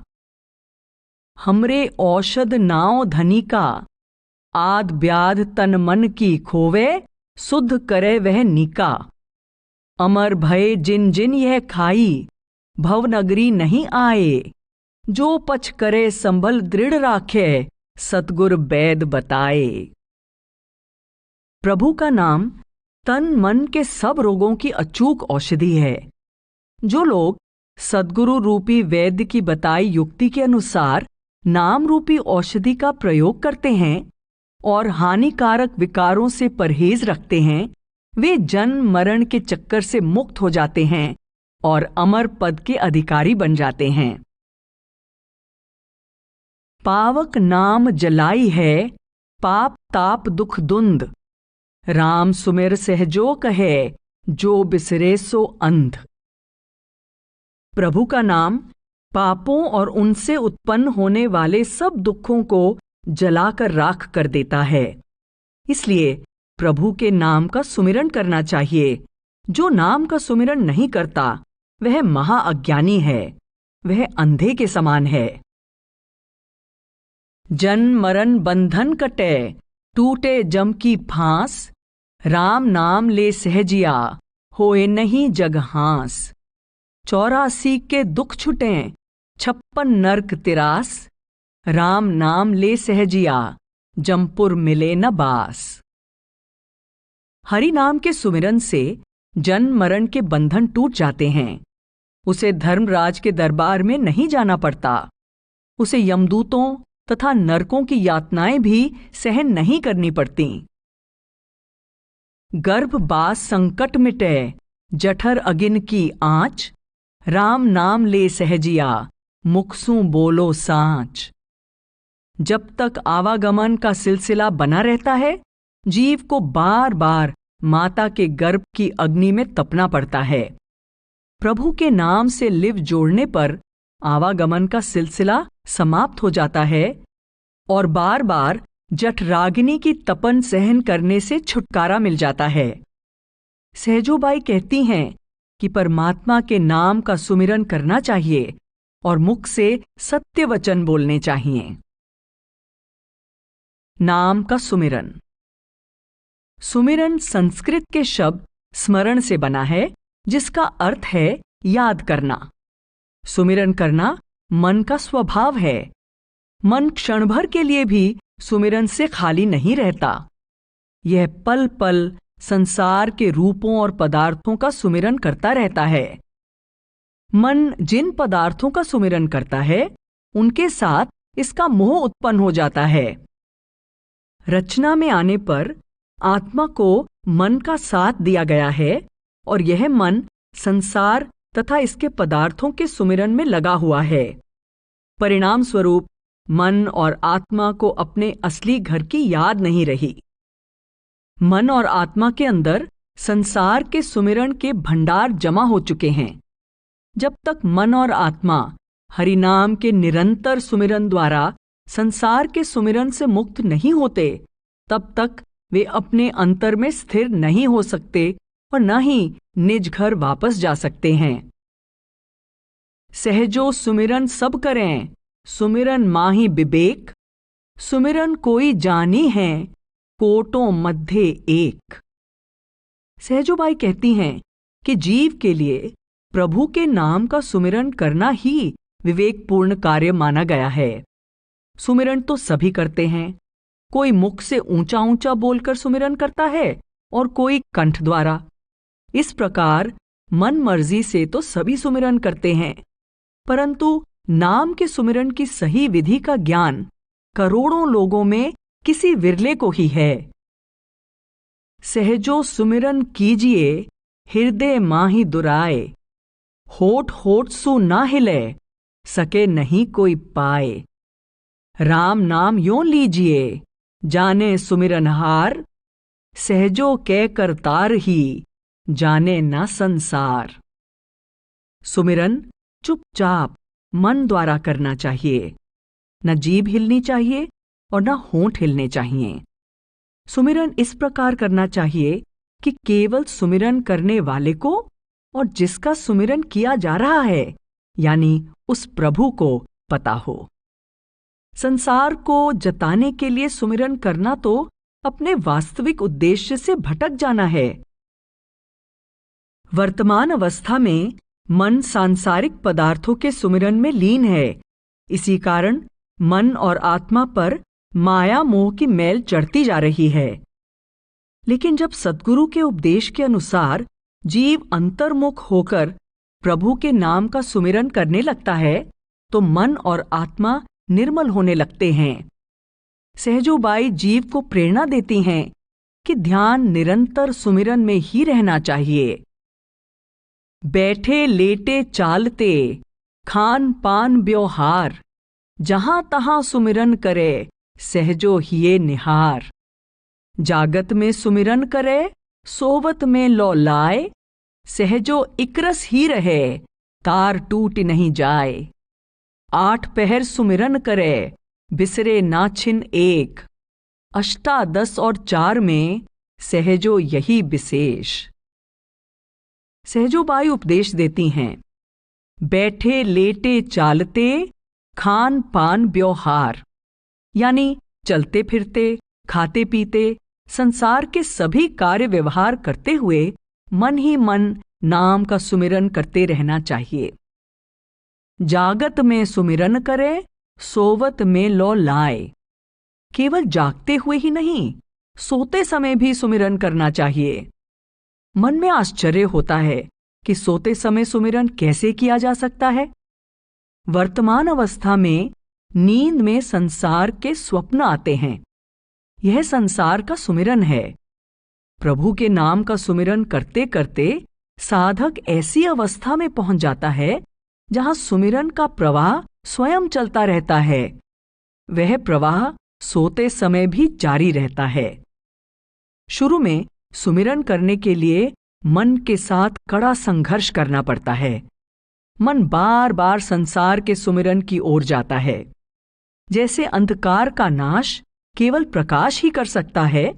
हमरे औषध नाव धनी का, आद ब्याध तन मन की खोवे। शुद्ध करे वह नीका। अमर भय जिन जिन यह खाई, भवनगरी नहीं आए। जो पछ करे संभल दृढ़ राखे, सतगुर वैद बताए। प्रभु का नाम तन मन के सब रोगों की अचूक औषधि है। जो लोग सद्गुरु रूपी वैद्य की बताई युक्ति के अनुसार नाम रूपी औषधि का प्रयोग करते हैं और हानिकारक विकारों से परहेज रखते हैं, वे जन्म मरण के चक्कर से मुक्त हो जाते हैं और अमर पद के अधिकारी बन जाते हैं। पावक नाम जलाई है, पाप ताप दुख दुंद। राम सुमिर सहजो कहे, जो बिसरे सो अंध। प्रभु का नाम पापों और उनसे उत्पन्न होने वाले सब दुखों को जलाकर राख कर देता है। इसलिए प्रभु के नाम का सुमिरन करना चाहिए। जो नाम का सुमिरन नहीं करता वह महाअज्ञानी है, वह अंधे के समान है। जन्म मरण बंधन कटे, टूटे जम की फांस। राम नाम ले सहजिया, होए नहीं जग हांस। 84 के दुख छुटें, 56 नरक तिरास। राम नाम ले सहजिया, जमपुर मिले न बास। हरि नाम के सुमिरन से जन्म मरण के बंधन टूट जाते हैं। उसे धर्मराज के दरबार में नहीं जाना पड़ता। उसे यमदूतों तथा नरकों की यातनाएं भी सहन नहीं करनी पड़ती। गर्भवास संकट मिटे, जठर अगिन की आँच। राम नाम ले सहजिया, मुखसू बोलो सांच। जब तक आवागमन का सिलसिला बना रहता है, जीव को बार बार माता के गर्भ की अग्नि में तपना पड़ता है। प्रभु के नाम से लिव जोड़ने पर आवागमन का सिलसिला समाप्त हो जाता है और बार बार जठराग्नि की तपन सहन करने से छुटकारा मिल जाता है। सहजोबाई कहती हैं कि परमात्मा के नाम का सुमिरन करना चाहिए और मुख से सत्य वचन बोलने चाहिए। नाम का सुमिरन। सुमिरन संस्कृत के शब्द स्मरण से बना है, जिसका अर्थ है याद करना। सुमिरन करना मन का स्वभाव है। मन क्षण भर के लिए भी सुमिरन से खाली नहीं रहता। यह पल पल संसार के रूपों और पदार्थों का सुमिरन करता रहता है। मन जिन पदार्थों का सुमिरन करता है, उनके साथ इसका मोह उत्पन्न हो जाता है। रचना में आने पर आत्मा को मन का साथ दिया गया है और यह मन संसार तथा इसके पदार्थों के सुमिरन में लगा हुआ है। परिणाम स्वरूप मन और आत्मा को अपने असली घर की याद नहीं रही। मन और आत्मा के अंदर संसार के सुमिरन के भंडार जमा हो चुके हैं। जब तक मन और आत्मा हरिनाम के निरंतर सुमिरन द्वारा संसार के सुमिरन से मुक्त नहीं होते, तब तक वे अपने अंतर में स्थिर नहीं हो सकते और न ही निज घर वापस जा सकते हैं। सहजो सुमिरन सब करें, सुमिरन माही विवेक। सुमिरन कोई जानी है, कोटों मध्य एक। सहजोबाई कहती हैं कि जीव के लिए प्रभु के नाम का सुमिरन करना ही विवेकपूर्ण कार्य माना गया है। सुमिरन तो सभी करते हैं। कोई मुख से ऊंचा ऊंचा बोलकर सुमिरन करता है और कोई कंठ द्वारा। इस प्रकार मन मर्जी से तो सभी सुमिरन करते हैं, परंतु नाम के सुमिरन की सही विधि का ज्ञान करोड़ों लोगों में किसी विरले को ही है। सहजो सुमिरन कीजिए, हृदय माही दुराए। होठ होठ सु ना हिले, सके नहीं कोई पाए। राम नाम यों लीजिए, जाने सुमिरनहार। सहजो कै करतार ही, जाने ना संसार। सुमिरन चुपचाप मन द्वारा करना चाहिए। न जीभ हिलनी चाहिए और न होंठ हिलने चाहिए। सुमिरन इस प्रकार करना चाहिए कि केवल सुमिरन करने वाले को और जिसका सुमिरन किया जा रहा है, यानी उस प्रभु को पता हो। संसार को जताने के लिए सुमिरन करना तो अपने वास्तविक उद्देश्य से भटक जाना है। वर्तमान अवस्था में मन सांसारिक पदार्थों के सुमिरन में लीन है। इसी कारण मन और आत्मा पर माया मोह की मैल चढ़ती जा रही है। लेकिन जब सद्गुरु के उपदेश के अनुसार जीव अंतर्मुख होकर प्रभु के नाम का सुमिरन करने लगता है तो मन और आत्मा निर्मल होने लगते हैं। सहजोबाई जीव को प्रेरणा देती हैं कि ध्यान निरंतर सुमिरन में ही रहना चाहिए। बैठे लेटे चालते खान पान व्यवहार, जहां तहां सुमिरन करे सहजो हिये निहार। जागत में सुमिरन करे सोवत में लौ लाए, सहजो इकरस ही रहे तार टूट नहीं जाए। 8 पहर सुमिरन करे बिसरे ना छिन एक, अष्टादश और 4 में सहजो यही विशेष। सहजोबाई उपदेश देती हैं, बैठे लेटे चालते खान पान व्यवहार, यानी चलते फिरते खाते पीते संसार के सभी कार्य व्यवहार करते हुए मन ही मन नाम का सुमिरन करते रहना चाहिए। जागत में सुमिरन करे सोवत में लौ लाए, केवल जागते हुए ही नहीं सोते समय भी सुमिरन करना चाहिए। मन में आश्चर्य होता है कि सोते समय सुमिरन कैसे किया जा सकता है। वर्तमान अवस्था में नींद में संसार के स्वप्न आते हैं, यह संसार का सुमिरन है। प्रभु के नाम का सुमिरन करते करते साधक ऐसी अवस्था में पहुंच जाता है जहां सुमिरन का प्रवाह स्वयं चलता रहता है। वह प्रवाह सोते समय भी जारी रहता है। शुरू में सुमिरन करने के लिए मन के साथ कड़ा संघर्ष करना पड़ता है। मन बार बार संसार के सुमिरन की ओर जाता है। जैसे अंधकार का नाश केवल प्रकाश ही कर सकता है,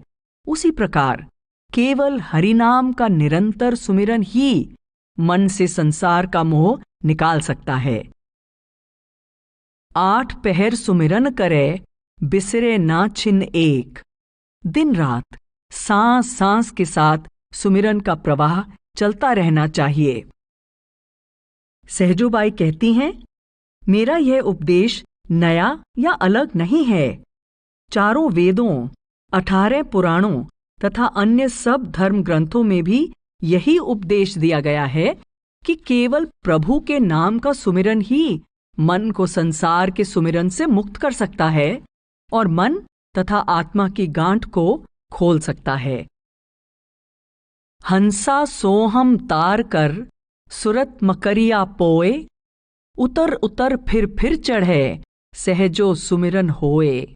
उसी प्रकार केवल हरिनाम का निरंतर सुमिरन ही मन से संसार का मोह निकाल सकता है। 8 पहर सुमिरन करे बिसरे ना छिन एक, दिन रात सांस सांस के साथ सुमिरन का प्रवाह चलता रहना चाहिए। सहजोबाई कहती हैं, मेरा यह उपदेश नया या अलग नहीं है। चारों वेदों, 18 पुराणों तथा अन्य सब धर्म ग्रंथों में भी यही उपदेश दिया गया है कि केवल प्रभु के नाम का सुमिरन ही मन को संसार के सुमिरन से मुक्त कर सकता है और मन तथा आत्मा की गांठ को खोल सकता है। हंसा सोहम तार कर सुरत मकरिया पोए, उतर उतर फिर चढ़े सहजो सुमिरन होए।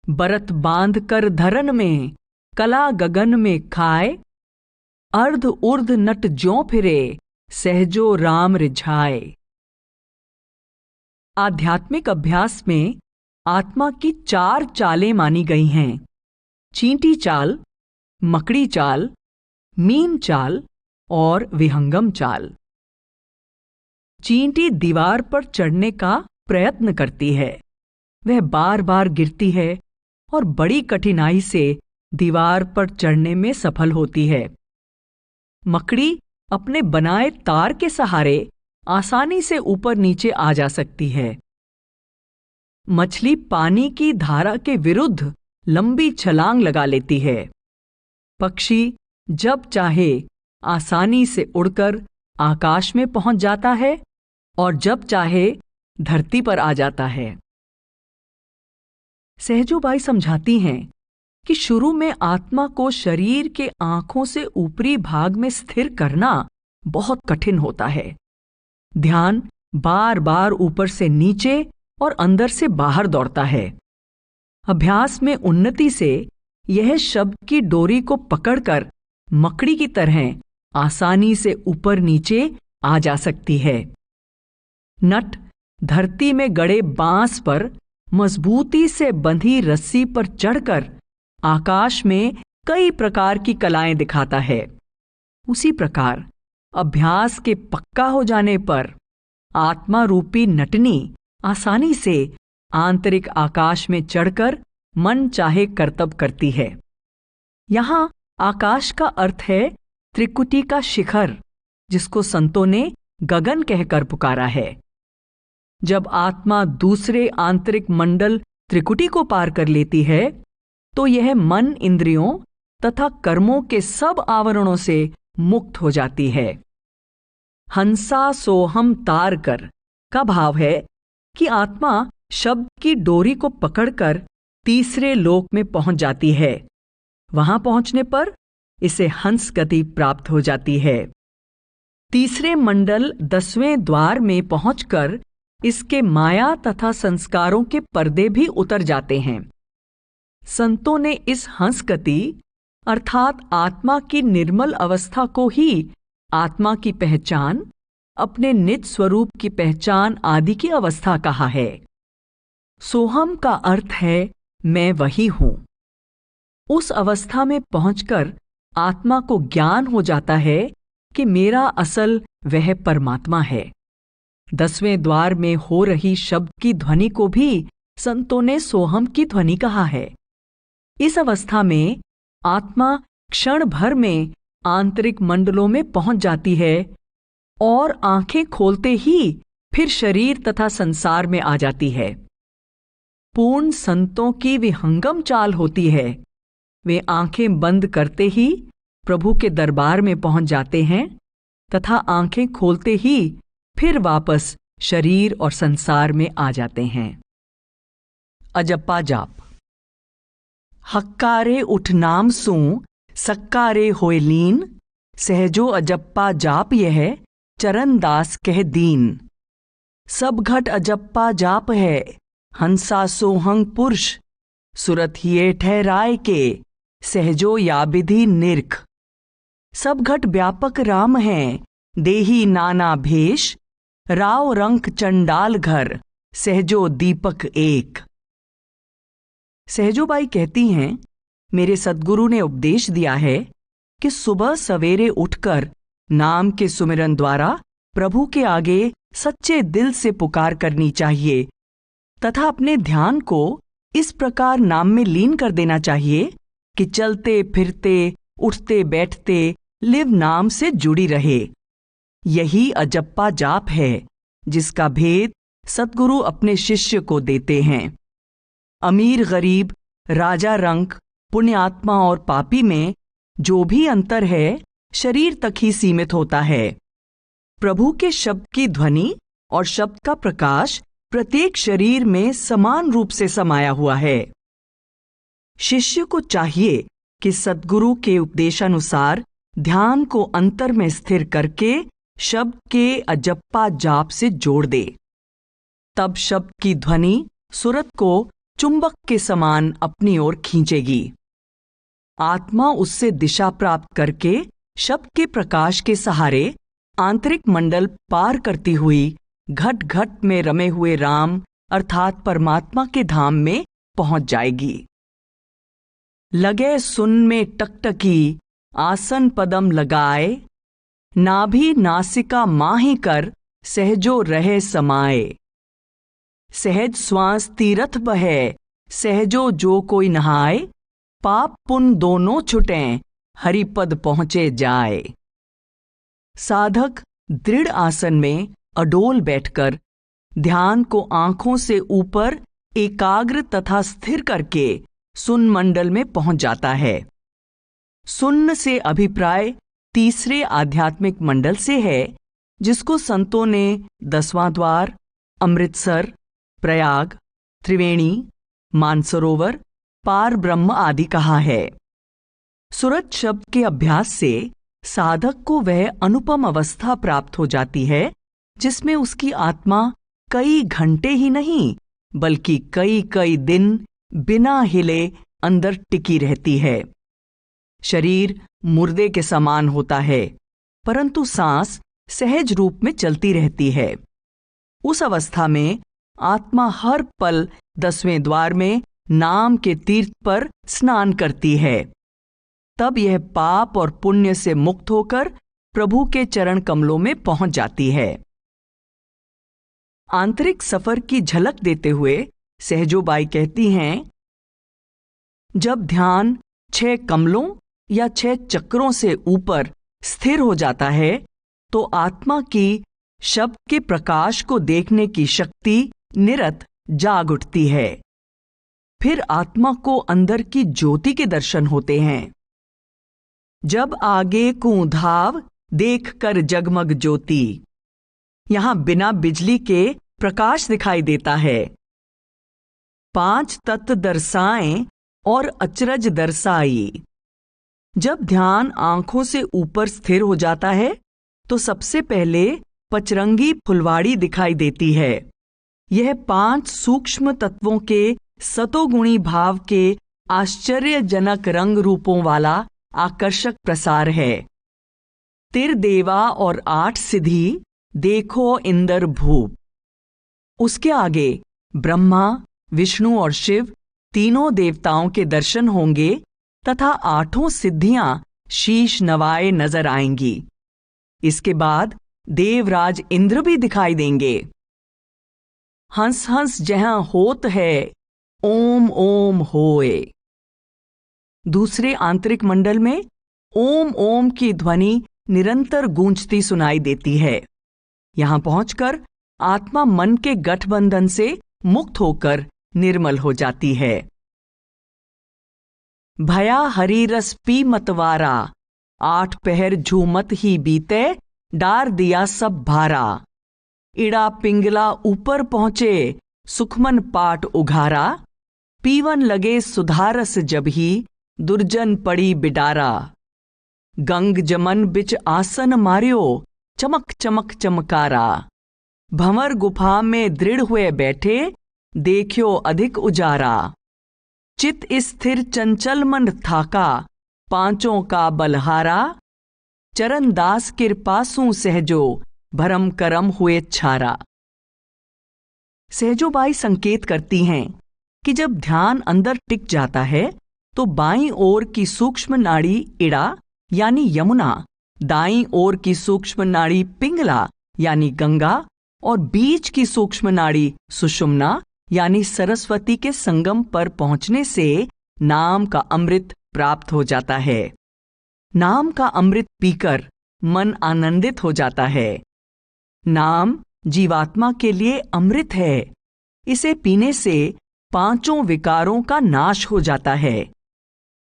बरत बांध कर धरन में कला गगन में खाए, अर्ध उर्ध नट ज्यों फिरे सहजो राम रिझाए। आध्यात्मिक अभ्यास में आत्मा की 4 चालें मानी गई हैं, चींटी चाल, मकड़ी चाल, मीन चाल और विहंगम चाल। चींटी दीवार पर चढ़ने का प्रयत्न करती है। वह बार बार गिरती है और बड़ी कठिनाई से दीवार पर चढ़ने में सफल होती है। मकड़ी अपने बनाए तार के सहारे आसानी से ऊपर नीचे आ जा सकती है। मछली पानी की धारा के विरुद्ध लंबी छलांग लगा लेती है। पक्षी जब चाहे आसानी से उड़कर आकाश में पहुंच जाता है और जब चाहे धरती पर आ जाता है। सहजोबाई समझाती हैं कि शुरू में आत्मा को शरीर के आंखों से ऊपरी भाग में स्थिर करना बहुत कठिन होता है। ध्यान बार बार ऊपर से नीचे और अंदर से बाहर दौड़ता है। अभ्यास में उन्नति से यह शब्द की डोरी को पकड़कर मकड़ी की तरह आसानी से ऊपर नीचे आ जा सकती है। नट धरती में गड़े बांस पर मजबूती से बंधी रस्सी पर चढ़कर आकाश में कई प्रकार की कलाएं दिखाता है। उसी प्रकार अभ्यास के पक्का हो जाने पर आत्मा रूपी नटनी आसानी से आंतरिक आकाश में चढ़कर मन चाहे करतब करती है। यहाँ आकाश का अर्थ है त्रिकुटी का शिखर जिसको संतों ने गगन कहकर पुकारा है। जब आत्मा दूसरे आंतरिक मंडल त्रिकुटी को पार कर लेती है तो यह मन, इंद्रियों तथा कर्मों के सब आवरणों से मुक्त हो जाती है। हंसा सोहम तार कर का भाव है कि आत्मा शब्द की डोरी को पकड़कर तीसरे लोक में पहुंच जाती है। वहां पहुंचने पर इसे हंस गति प्राप्त हो जाती है। तीसरे मंडल 10वें द्वार में पहुंचकर इसके माया तथा संस्कारों के पर्दे भी उतर जाते हैं। संतों ने इस हंस गति अर्थात आत्मा की निर्मल अवस्था को ही आत्मा की पहचान, अपने निज स्वरूप की पहचान आदि की अवस्था कहा है। सोहम का अर्थ है मैं वही हूं। उस अवस्था में पहुंचकर आत्मा को ज्ञान हो जाता है कि मेरा असल वह परमात्मा है। 10वें द्वार में हो रही शब्द की ध्वनि को भी संतों ने सोहम की ध्वनि कहा है। इस अवस्था में आत्मा क्षण भर में आंतरिक मंडलों में पहुंच जाती है और आंखें खोलते ही फिर शरीर तथा संसार में आ जाती है। पूर्ण संतों की विहंगम चाल होती है। वे आंखें बंद करते ही प्रभु के दरबार में पहुंच जाते हैं तथा आंखें खोलते ही फिर वापस शरीर और संसार में आ जाते हैं। अजप्पा जाप। हक्कारे उठ नाम सू सक्कारे होए लीन, सहजो अजप्पा जाप यह चरण दास कह दीन। सब घट अजप्पा जाप है हंसा सोहंग पुरुष, सुरत हिये ठहराए के सहजो या विधि निरख। सब घट व्यापक राम हैं देही नाना भेष, राव रंक चंडाल घर सहजो दीपक एक। सहजोबाई कहती हैं, मेरे सद्गुरु ने उपदेश दिया है कि सुबह सवेरे उठकर नाम के सुमिरन द्वारा प्रभु के आगे सच्चे दिल से पुकार करनी चाहिए तथा अपने ध्यान को इस प्रकार नाम में लीन कर देना चाहिए कि चलते फिरते उठते बैठते लिव नाम से जुड़ी रहे। यही अजप्पा जाप है जिसका भेद सद्गुरु अपने शिष्य को देते हैं। अमीर गरीब, राजा रंक, पुण्यात्मा और पापी में जो भी अंतर है शरीर तक ही सीमित होता है। प्रभु के शब्द की ध्वनि और शब्द का प्रकाश प्रत्येक शरीर में समान रूप से समाया हुआ है। शिष्य को चाहिए कि सद्गुरु के उपदेशानुसार ध्यान को अंतर में स्थिर करके शब्द के अजप्पा जाप से जोड़ दे। तब शब्द की ध्वनि सुरत को चुंबक के समान अपनी ओर खींचेगी। आत्मा उससे दिशा प्राप्त करके शब्द के प्रकाश के सहारे आंतरिक मंडल पार करती हुई घट घट में रमे हुए राम अर्थात परमात्मा के धाम में पहुंच जाएगी। लगे सुन में टकटकी आसन पदम लगाए, नाभि नासिका माही कर सहजो रहे समाए। सहज श्वास तीरथ बहे सहजो जो कोई नहाए, पाप पुण्य दोनों छुटें हरिपद पहुंचे जाए। साधक दृढ़ आसन में अडोल बैठकर ध्यान को आंखों से ऊपर एकाग्र तथा स्थिर करके सुन्न मंडल में पहुंच जाता है। सुन्न से अभिप्राय तीसरे आध्यात्मिक मंडल से है जिसको संतों ने 10वां द्वार, अमृतसर, प्रयाग, त्रिवेणी, मानसरोवर, पार ब्रह्म आदि कहा है। सुरत शब्द के अभ्यास से साधक को वह अनुपम अवस्था प्राप्त हो जाती है जिसमें उसकी आत्मा कई घंटे ही नहीं बल्कि कई कई दिन बिना हिले अंदर टिकी रहती है। शरीर मुर्दे के समान होता है परंतु सांस सहज रूप में चलती रहती है। उस अवस्था में आत्मा हर पल 10वें द्वार में नाम के तीर्थ पर स्नान करती है। तब यह पाप और पुण्य से मुक्त होकर प्रभु के चरण कमलों में पहुंच जाती है। आंतरिक सफर की झलक देते हुए सहजोबाई कहती हैं, जब ध्यान 6 कमलों या 6 चक्रों से ऊपर स्थिर हो जाता है तो आत्मा की शब्द के प्रकाश को देखने की शक्ति निरत जाग उठती है। फिर आत्मा को अंदर की ज्योति के दर्शन होते हैं। जब आगे को धाव देख कर जगमग ज्योति, यहां बिना बिजली के प्रकाश दिखाई देता है। 5 तत्व दर्शाएं और अचरज दर्शाई। जब ध्यान आंखों से ऊपर स्थिर हो जाता है तो सबसे पहले पचरंगी फुलवाड़ी दिखाई देती है। यह 5 सूक्ष्म तत्वों के सतोगुणी भाव के आश्चर्यजनक रंग रूपों वाला आकर्षक प्रसार है। तिरदेवा और 8 सिद्धि देखो इंद्र भूप। उसके आगे ब्रह्मा, विष्णु और शिव तीनों देवताओं के दर्शन होंगे तथा 8 सिद्धियां शीश नवाए नजर आएंगी। इसके बाद देवराज इंद्र भी दिखाई देंगे। हंस हंस जहां होत है, ओम ओम होए। दूसरे आंतरिक मंडल में ओम ओम की ध्वनि निरंतर गूंजती सुनाई देती है। यहां पहुंचकर आत्मा मन के गठबंधन से मुक्त होकर निर्मल हो जाती है। भया हरी रस पी मतवारा, 8 पहर झूमत ही बीते, डार दिया सब भारा। इड़ा पिंगला ऊपर पहुंचे, सुखमन पाट उघारा। पीवन लगे सुधारस जब ही, दुर्जन पड़ी बिडारा। गंग जमन बिच आसन मार्यो, चमक चमक चमकारा। भंवर गुफा में दृढ़ हुए बैठे, देखियो अधिक उजारा। चित स्थिर चंचल मन थाका, 5 का बलहारा। चरण दास कृपासु सहजो, भरम करम हुए छारा। सहजोबाई संकेत करती हैं कि जब ध्यान अंदर टिक जाता है तो बाईं ओर की सूक्ष्म नाड़ी इड़ा यानी यमुना, दाईं ओर की सूक्ष्म नाड़ी पिंगला यानी गंगा और बीच की सूक्ष्म नाड़ी सुषुम्ना यानी सरस्वती के संगम पर पहुंचने से नाम का अमृत प्राप्त हो जाता है। नाम का अमृत पीकर मन आनंदित हो जाता है। नाम जीवात्मा के लिए अमृत है। इसे पीने से 5 विकारों का नाश हो जाता है।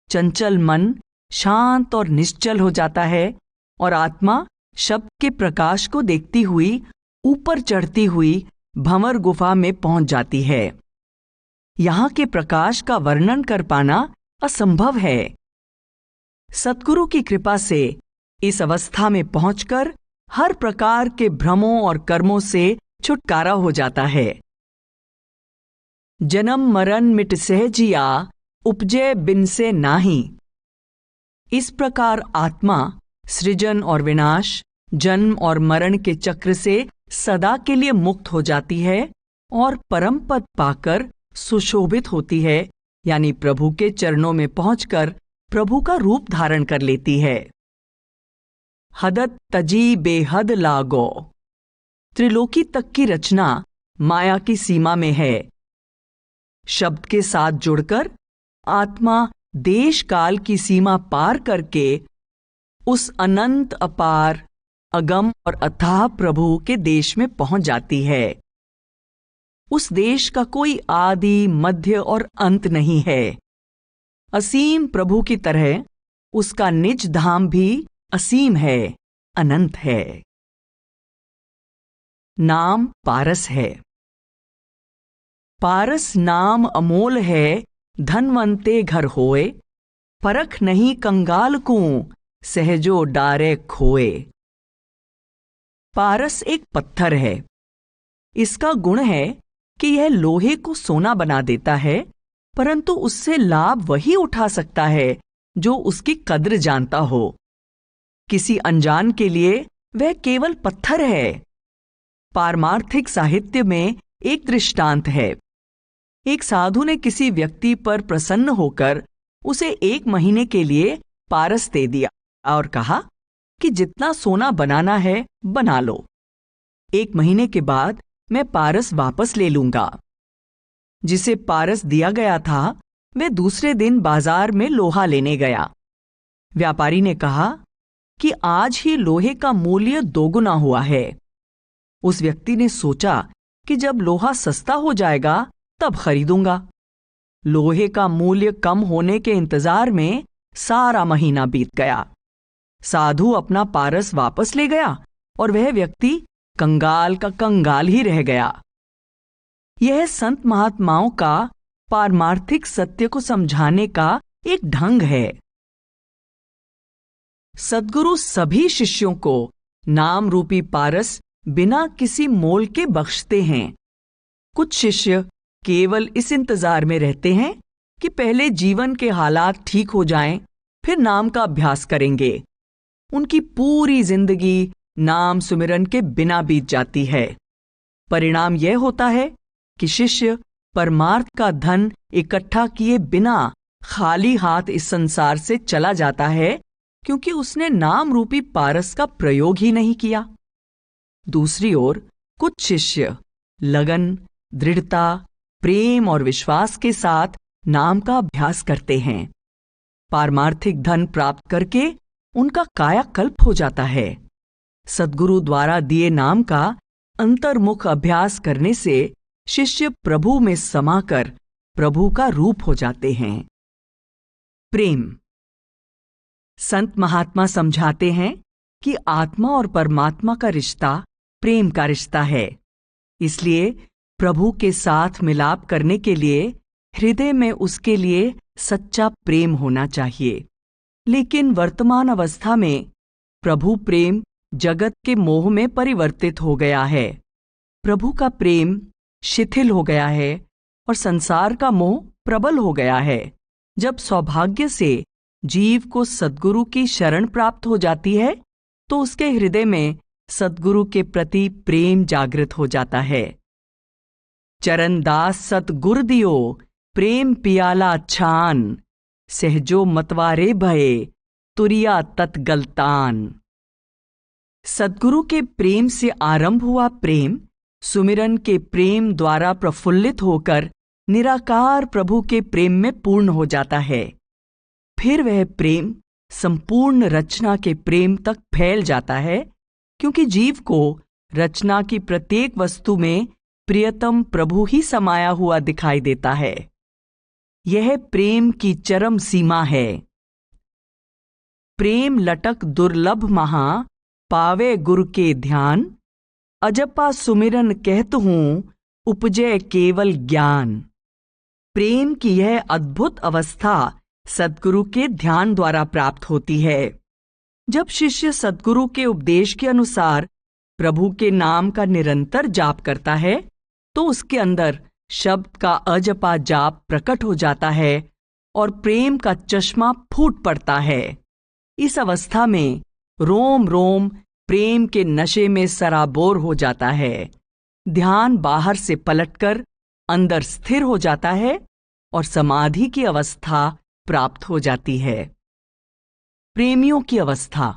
चंचल मन शांत और निश्चल हो जाता है और आत्मा शब्द के प्रकाश को देखती हुई ऊपर चढ़ती हुई भंवर गुफा में पहुंच जाती है। यहां के प्रकाश का वर्णन कर पाना असंभव है। सद्गुरु की कृपा से इस अवस्था में पहुंचकर हर प्रकार के भ्रमों और कर्मों से छुटकारा हो जाता है। जन्म मरण मिट सहजिया, उपजे बिन से नाही। इस प्रकार आत्मा सृजन और विनाश, जन्म और मरण के चक्र से सदा के लिए मुक्त हो जाती है और परम पद पाकर सुशोभित होती है, यानी प्रभु के चरणों में पहुंचकर प्रभु का रूप धारण कर लेती है। हदत तजी बेहद लागो। त्रिलोकी तक की रचना माया की सीमा में है। शब्द के साथ जुड़कर आत्मा देश काल की सीमा पार करके उस अनंत अपार अगम और अथाह प्रभु के देश में पहुंच जाती है। उस देश का कोई आदि, मध्य और अंत नहीं है। असीम प्रभु की तरह उसका निज धाम भी असीम है, अनंत है। नाम पारस है। पारस नाम अमोल है, धनवंते घर होए। परख नहीं कंगाल को, सहजो डारे खोए। पारस एक पत्थर है। इसका गुण है कि यह लोहे को सोना बना देता है, परंतु उससे लाभ वही उठा सकता है जो उसकी कद्र जानता हो। किसी अनजान के लिए वह केवल पत्थर है। पारमार्थिक साहित्य में एक दृष्टांत है। एक साधु ने किसी व्यक्ति पर प्रसन्न होकर उसे 1 महीने के लिए पारस दे दिया और कहा कि जितना सोना बनाना है बना लो। 1 महीने के बाद मैं पारस वापस ले लूंगा। जिसे पारस दिया गया था वह दूसरे दिन बाजार में लोहा लेने गया। व्यापारी ने कहा कि आज ही लोहे का मूल्य दोगुना हुआ है। उस व्यक्ति ने सोचा कि जब लोहा सस्ता हो जाएगा तब खरीदूंगा। लोहे का मूल्य कम होने के इंतजार में सारा महीना बीत गया। साधु अपना पारस वापस ले गया और वह व्यक्ति कंगाल का कंगाल ही रह गया। यह संत महात्माओं का पारमार्थिक सत्य को समझाने का एक ढंग है। सद्गुरु सभी शिष्यों को नाम रूपी पारस बिना किसी मोल के बख्शते हैं। कुछ शिष्य केवल इस इंतजार में रहते हैं कि पहले जीवन के हालात ठीक हो जाएं, फिर नाम का अभ्यास करेंगे। उनकी पूरी जिंदगी नाम सुमिरन के बिना बीत जाती है। परिणाम यह होता है कि शिष्य परमार्थ का धन इकट्ठा किए बिना खाली हाथ इस संसार से चला जाता है, क्योंकि उसने नाम रूपी पारस का प्रयोग ही नहीं किया। दूसरी ओर कुछ शिष्य लगन, दृढ़ता, प्रेम और विश्वास के साथ नाम का अभ्यास करते हैं। पारमार्थिक धन प्राप्त करके उनका कायाकल्प हो जाता है। सद्गुरु द्वारा दिए नाम का अंतर्मुख अभ्यास करने से शिष्य प्रभु में समाकर प्रभु का रूप हो जाते हैं। प्रेम। संत महात्मा समझाते हैं कि आत्मा और परमात्मा का रिश्ता प्रेम का रिश्ता है। इसलिए प्रभु के साथ मिलाप करने के लिए हृदय में उसके लिए सच्चा प्रेम होना चाहिए। लेकिन वर्तमान अवस्था में प्रभु प्रेम जगत के मोह में परिवर्तित हो गया है। प्रभु का प्रेम शिथिल हो गया है और संसार का मोह प्रबल हो गया है। जब सौभाग्य से जीव को सद्गुरु की शरण प्राप्त हो जाती है तो उसके हृदय में सद्गुरु के प्रति प्रेम जागृत हो जाता है। चरणदास सतगुर दियो प्रेम पियाला छान, सहजो मतवारे भये तुरिया तत्गलतान। सद्गुरु के प्रेम से आरंभ हुआ प्रेम सुमिरन के प्रेम द्वारा प्रफुल्लित होकर निराकार प्रभु के प्रेम में पूर्ण हो जाता है। फिर वह प्रेम संपूर्ण रचना के प्रेम तक फैल जाता है, क्योंकि जीव को रचना की प्रत्येक वस्तु में प्रियतम प्रभु ही समाया हुआ दिखाई देता है। यह प्रेम की चरम सीमा है। प्रेम लटक दुर्लभ महा पावे गुरु के ध्यान, अजपा सुमिरन कहत हूं उपजय केवल ज्ञान। प्रेम की यह अद्भुत अवस्था सद्गुरु के ध्यान द्वारा प्राप्त होती है। जब शिष्य सद्गुरु के उपदेश के अनुसार प्रभु के नाम का निरंतर जाप करता है तो उसके अंदर शब्द का अजपा जाप प्रकट हो जाता है और प्रेम का चश्मा फूट पड़ता है। इस अवस्था में रोम रोम प्रेम के नशे में सराबोर हो जाता है। ध्यान बाहर से पलटकर अंदर स्थिर हो जाता है और समाधि की अवस्था प्राप्त हो जाती है। प्रेमियों की अवस्था।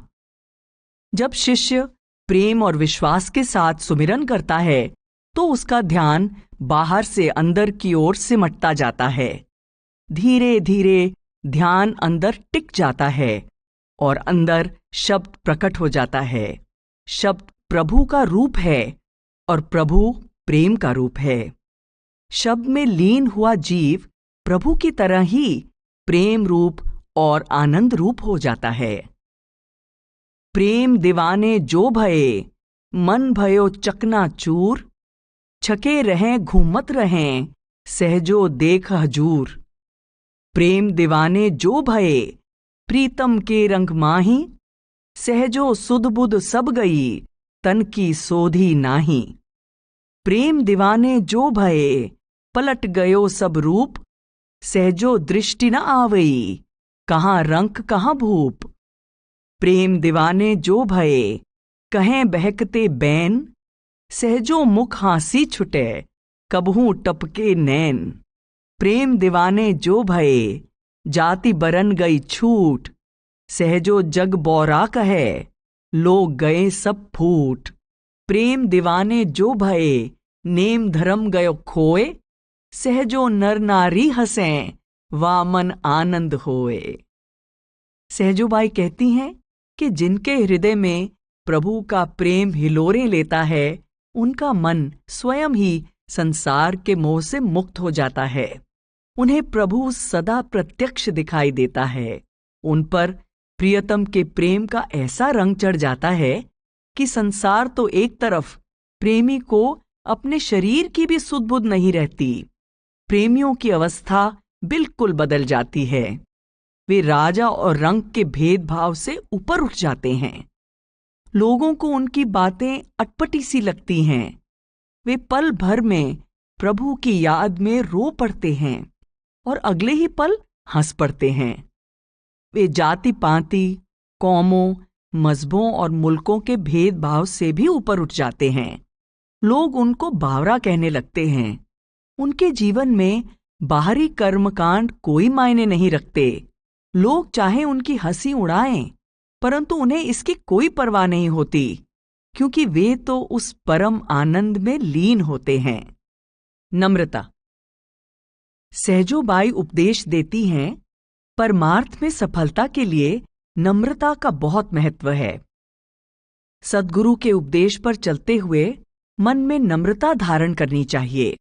जब शिष्य प्रेम और विश्वास के साथ सुमिरन करता है तो उसका ध्यान बाहर से अंदर की ओर सिमटता जाता है। धीरे धीरे ध्यान अंदर टिक जाता है और अंदर शब्द प्रकट हो जाता है। शब्द प्रभु का रूप है और प्रभु प्रेम का रूप है। शब्द में लीन हुआ जीव प्रभु की तरह ही प्रेम रूप और आनंद रूप हो जाता है। प्रेम दीवाने जो भये मन भयो चकनाचूर, छके रहें घूमत रहें सहजो देख हजूर। प्रेम दीवाने जो भये प्रीतम के रंग माही, सहजो सुध बुध सब गई तन की सोधी नाही। प्रेम दीवाने जो भये पलट गयो सब रूप, सहजो दृष्टि न आवई कहाँ रंक कहाँ भूप। प्रेम दीवाने जो भये कहें बहकते बैन, सहजो मुख हांसी छुटे कबहू टपके नैन। प्रेम दीवाने जो भये जाति बरन गई छूट, सहजो जग बौरा कहे लोग गए सब फूट। प्रेम दीवाने जो भये नेम धर्म गयो खोए, सहजो नर नारी हंसें वामन आनंद होए। सहजोबाई कहती हैं कि जिनके हृदय में प्रभु का प्रेम हिलोरें लेता है, उनका मन स्वयं ही संसार के मोह से मुक्त हो जाता है। उन्हें प्रभु सदा प्रत्यक्ष दिखाई देता है। उन पर प्रियतम के प्रेम का ऐसा रंग चढ़ जाता है कि संसार तो एक तरफ, प्रेमी को अपने शरीर की भी सुध बुध नहीं रहती। प्रेमियों की अवस्था बिल्कुल बदल जाती है। वे राजा और रंग के भेदभाव से ऊपर उठ जाते हैं। लोगों को उनकी बातें अटपटी सी लगती हैं। वे पल भर में प्रभु की याद में रो पड़ते हैं और अगले ही पल हंस पड़ते हैं। वे जाति पाति, कौमों, मजहबों और मुल्कों के भेदभाव से भी ऊपर उठ जाते हैं। लोग उनको बावरा कहने लगते हैं। उनके जीवन में बाहरी कर्मकांड कोई मायने नहीं रखते। लोग चाहे उनकी हंसी उड़ाएं, परंतु उन्हें इसकी कोई परवाह नहीं होती, क्योंकि वे तो उस परम आनंद में लीन होते हैं। नम्रता। सहजो बाई उपदेश देती हैं, परमार्थ में सफलता के लिए नम्रता का बहुत महत्व है। सद्गुरु के उपदेश पर चलते हुए मन में नम्रता धारण करनी चाहिए।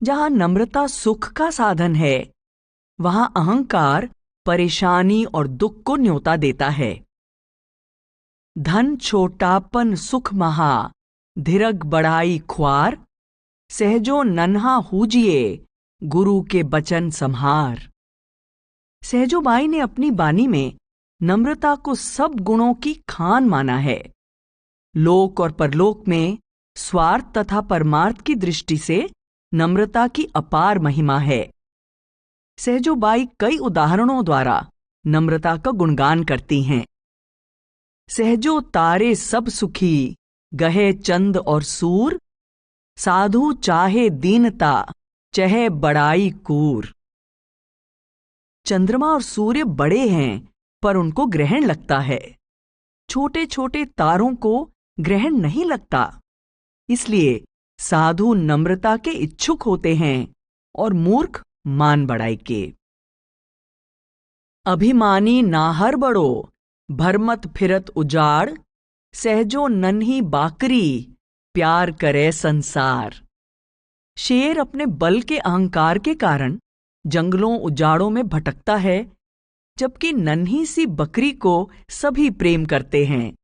जहां नम्रता सुख का साधन है, वहां अहंकार परेशानी और दुख को न्योता देता है। धन छोटापन सुख महा, धीरग बढ़ाई ख्वार, सहजो नन्हा हूजिए, गुरु के बचन सम्हार। सहजोबाई ने अपनी बानी में नम्रता को सब गुणों की खान माना है। लोक और परलोक में स्वार्थ तथा परमार्थ की दृष्टि से नम्रता की अपार महिमा है। सहजोबाई कई उदाहरणों द्वारा नम्रता का गुणगान करती हैं। सहजो तारे सब सुखी, गहे चंद और सूर, साधु चाहे दीनता, चहे बड़ाई कूर। चंद्रमा और सूर्य बड़े हैं, पर उनको ग्रहण लगता है। छोटे छोटे तारों को ग्रहण नहीं लगता। इसलिए साधु नम्रता के इच्छुक होते हैं और मूर्ख मान बढ़ाई के। अभिमानी नाहर बड़ो, भरमत फिरत उजाड़, सहजो नन्ही बाकरी, प्यार करे संसार। शेर अपने बल के अहंकार के कारण जंगलों उजाड़ों में भटकता है, जबकि नन्ही सी बकरी को सभी प्रेम करते हैं।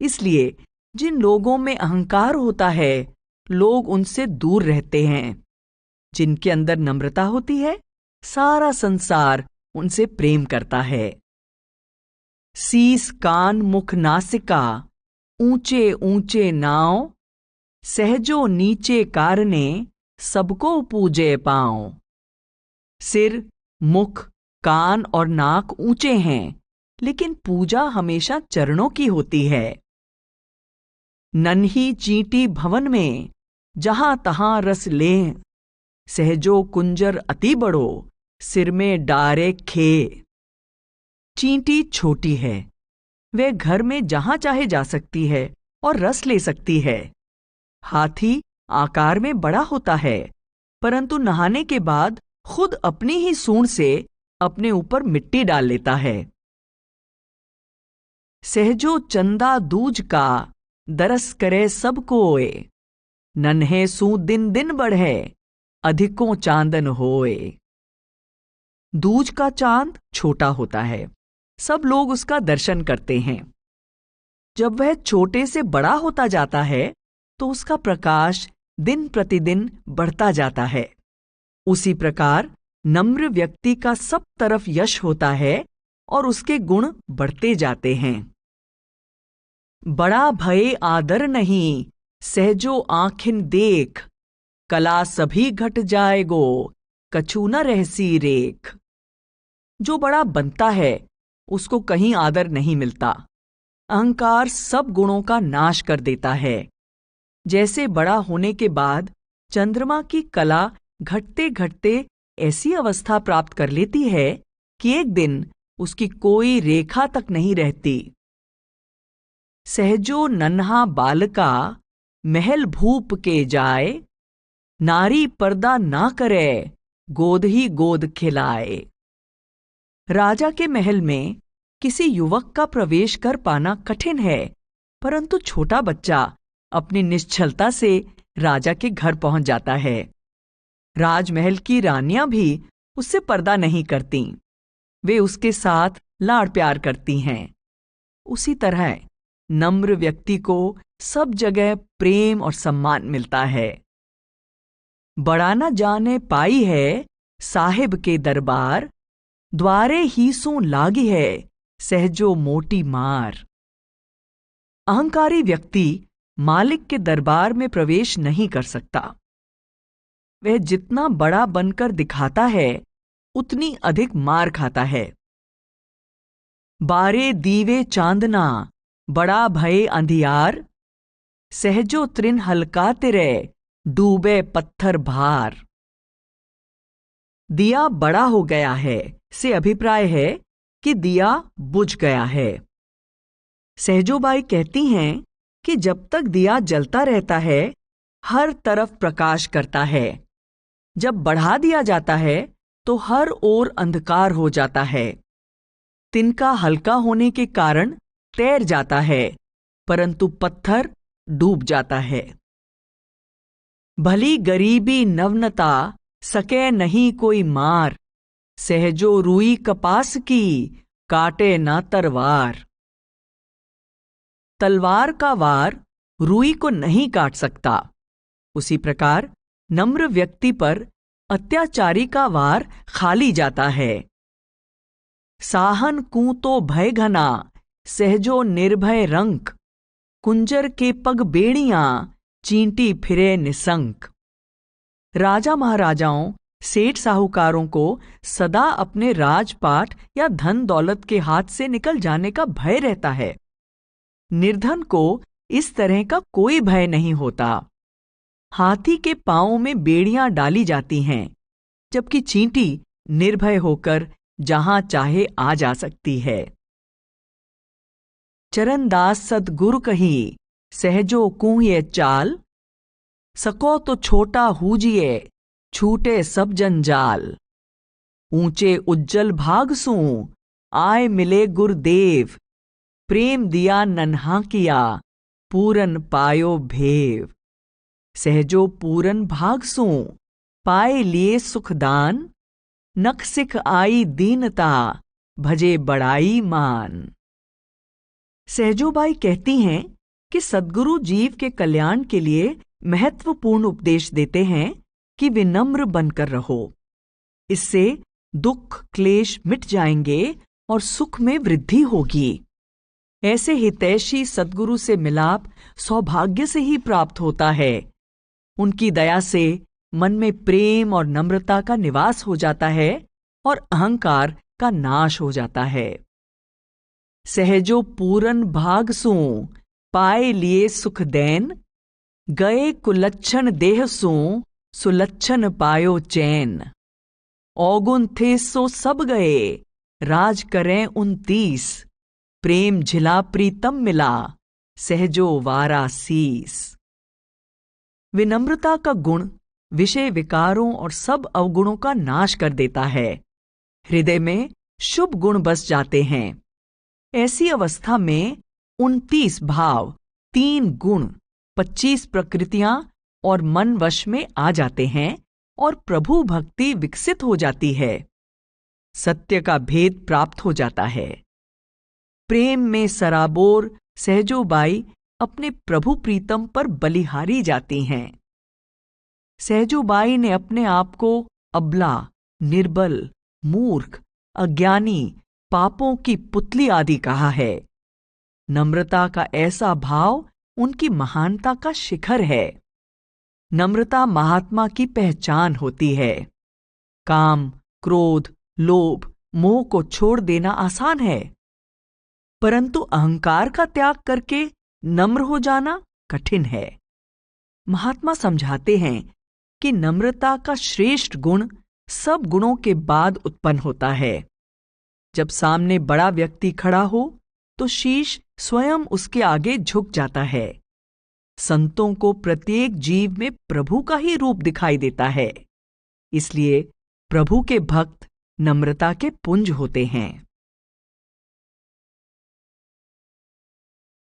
इसलिए जिन लोगों में अहंकार होता है, लोग उनसे दूर रहते हैं। जिनके अंदर नम्रता होती है, सारा संसार उनसे प्रेम करता है। सीस कान मुख नासिका, ऊंचे ऊंचे नाव, सहजो नीचे कारने, सबको पूजे पांव। सिर, मुख, कान और नाक ऊंचे हैं, लेकिन पूजा हमेशा चरणों की होती है। नन्ही चींटी भवन में, जहां तहां रस लें, सहजो कुंजर अति बड़ो, सिर में डारे खे। चींटी छोटी है, वह घर में जहां चाहे जा सकती है और रस ले सकती है। हाथी आकार में बड़ा होता है, परंतु नहाने के बाद खुद अपनी ही सूंड से अपने ऊपर मिट्टी डाल लेता है। सहजो चंदा दूज का, दरस करे सब कोय, नन्हे सू दिन दिन बढ़े, अधिकों चांदन होए। दूज का चांद छोटा होता है, सब लोग उसका दर्शन करते हैं। जब वह छोटे से बड़ा होता जाता है, तो उसका प्रकाश दिन प्रतिदिन बढ़ता जाता है। उसी प्रकार नम्र व्यक्ति का सब तरफ यश होता है और उसके गुण बढ़ते जाते हैं। बड़ा भय आदर नहीं, सहजो आँखिन देख, कला सभी घट जाएगो, कछु न रहसी रेख। जो बड़ा बनता है, उसको कहीं आदर नहीं मिलता। अहंकार सब गुणों का नाश कर देता है। जैसे बड़ा होने के बाद चंद्रमा की कला घटते घटते ऐसी अवस्था प्राप्त कर लेती है कि एक दिन उसकी कोई रेखा तक नहीं रहती। सहजो नन्हा बालका, महल भूप के जाए, नारी पर्दा ना करे, गोद ही गोद खिलाए। राजा के महल में किसी युवक का प्रवेश कर पाना कठिन है, परंतु छोटा बच्चा अपनी निश्चलता से राजा के घर पहुंच जाता है। राजमहल की रानियां भी उससे पर्दा नहीं करती, वे उसके साथ लाड़ प्यार करती हैं। उसी तरह नम्र व्यक्ति को सब जगह प्रेम और सम्मान मिलता है। बड़ा न जाने पाई है साहिब के दरबार, द्वारे ही सो लागी है सहजो मोटी मार। अहंकारी व्यक्ति मालिक के दरबार में प्रवेश नहीं कर सकता। वह जितना बड़ा बनकर दिखाता है, उतनी अधिक मार खाता है। बारे दीवे चांदना बड़ा भय अंधियार, सहजो त्रिन हल्का तिरे डूबे पत्थर भार। दिया बड़ा हो गया है से अभिप्राय है कि दिया बुझ गया है। सहजोबाई कहती हैं कि जब तक दिया जलता रहता है, हर तरफ प्रकाश करता है। जब बढ़ा दिया जाता है तो हर ओर अंधकार हो जाता है। तिनका हल्का होने के कारण तैर जाता है, परंतु पत्थर डूब जाता है। भली गरीबी नवनता सके नहीं कोई मार, सहजो रुई कपास की काटे ना तलवार। तलवार का वार रुई को नहीं काट सकता, उसी प्रकार नम्र व्यक्ति पर अत्याचारी का वार खाली जाता है। साहन कू तो भय घना सहजो निर्भय रंक, कुंजर के पग बेड़ियां चींटी फिरे निसंक। राजा महाराजाओं, सेठ साहूकारों को सदा अपने राजपाट या धन दौलत के हाथ से निकल जाने का भय रहता है। निर्धन को इस तरह का कोई भय नहीं होता। हाथी के पांवों में बेड़ियां डाली जाती हैं, जबकि चींटी निर्भय होकर जहां चाहे आ जा सकती है। चरणदास सदगुरु कही सहजो कूहिए चाल, सको तो छोटा हूजिए छूटे सब जंजाल। ऊंचे उज्जल भाग सूं आए मिले गुरुदेव, प्रेम दिया नन्हा किया पूरन पायो भेव। सहजो पूरन भाग सूं पाए लिए सुखदान, नख सिख आई दीनता भजे बड़ाई मान। सहजोबाई कहती हैं कि सद्गुरु जीव के कल्याण के लिए महत्वपूर्ण उपदेश देते हैं कि विनम्र बनकर रहो। इससे दुख क्लेश मिट जाएंगे और सुख में वृद्धि होगी। ऐसे हितैषी सद्गुरु से मिलाप सौभाग्य से ही प्राप्त होता है। उनकी दया से मन में प्रेम और नम्रता का निवास हो जाता है और अहंकार का नाश हो जाता है। सहजो पूरन भाग सूं पाए लिए सुख दैन, गए कुलच्छन देह सूं सुलच्छन पायो चैन। औगुन थे सो सब गए राज करें 29, प्रेम झिला प्रीतम मिला सहजो वारा सीस। विनम्रता का गुण विषय विकारों और सब अवगुणों का नाश कर देता है। हृदय में शुभ गुण बस जाते हैं। ऐसी अवस्था में 29 भाव, 3 गुण, 25 प्रकृतियां और मन वश में आ जाते हैं और प्रभु भक्ति विकसित हो जाती है। सत्य का भेद प्राप्त हो जाता है। प्रेम में सराबोर सहजोबाई अपने प्रभु प्रीतम पर बलिहारी जाती हैं। सहजोबाई ने अपने आप को अबला, निर्बल, मूर्ख, अज्ञानी, पापों की पुतली आदि कहा है। नम्रता का ऐसा भाव उनकी महानता का शिखर है। नम्रता महात्मा की पहचान होती है। काम, क्रोध, लोभ, मोह को छोड़ देना आसान है, परंतु अहंकार का त्याग करके नम्र हो जाना कठिन है। महात्मा समझाते हैं कि नम्रता का श्रेष्ठ गुण सब गुणों के बाद उत्पन्न होता है। जब सामने बड़ा व्यक्ति खड़ा हो तो शीश स्वयं उसके आगे झुक जाता है। संतों को प्रत्येक जीव में प्रभु का ही रूप दिखाई देता है, इसलिए प्रभु के भक्त नम्रता के पुंज होते हैं।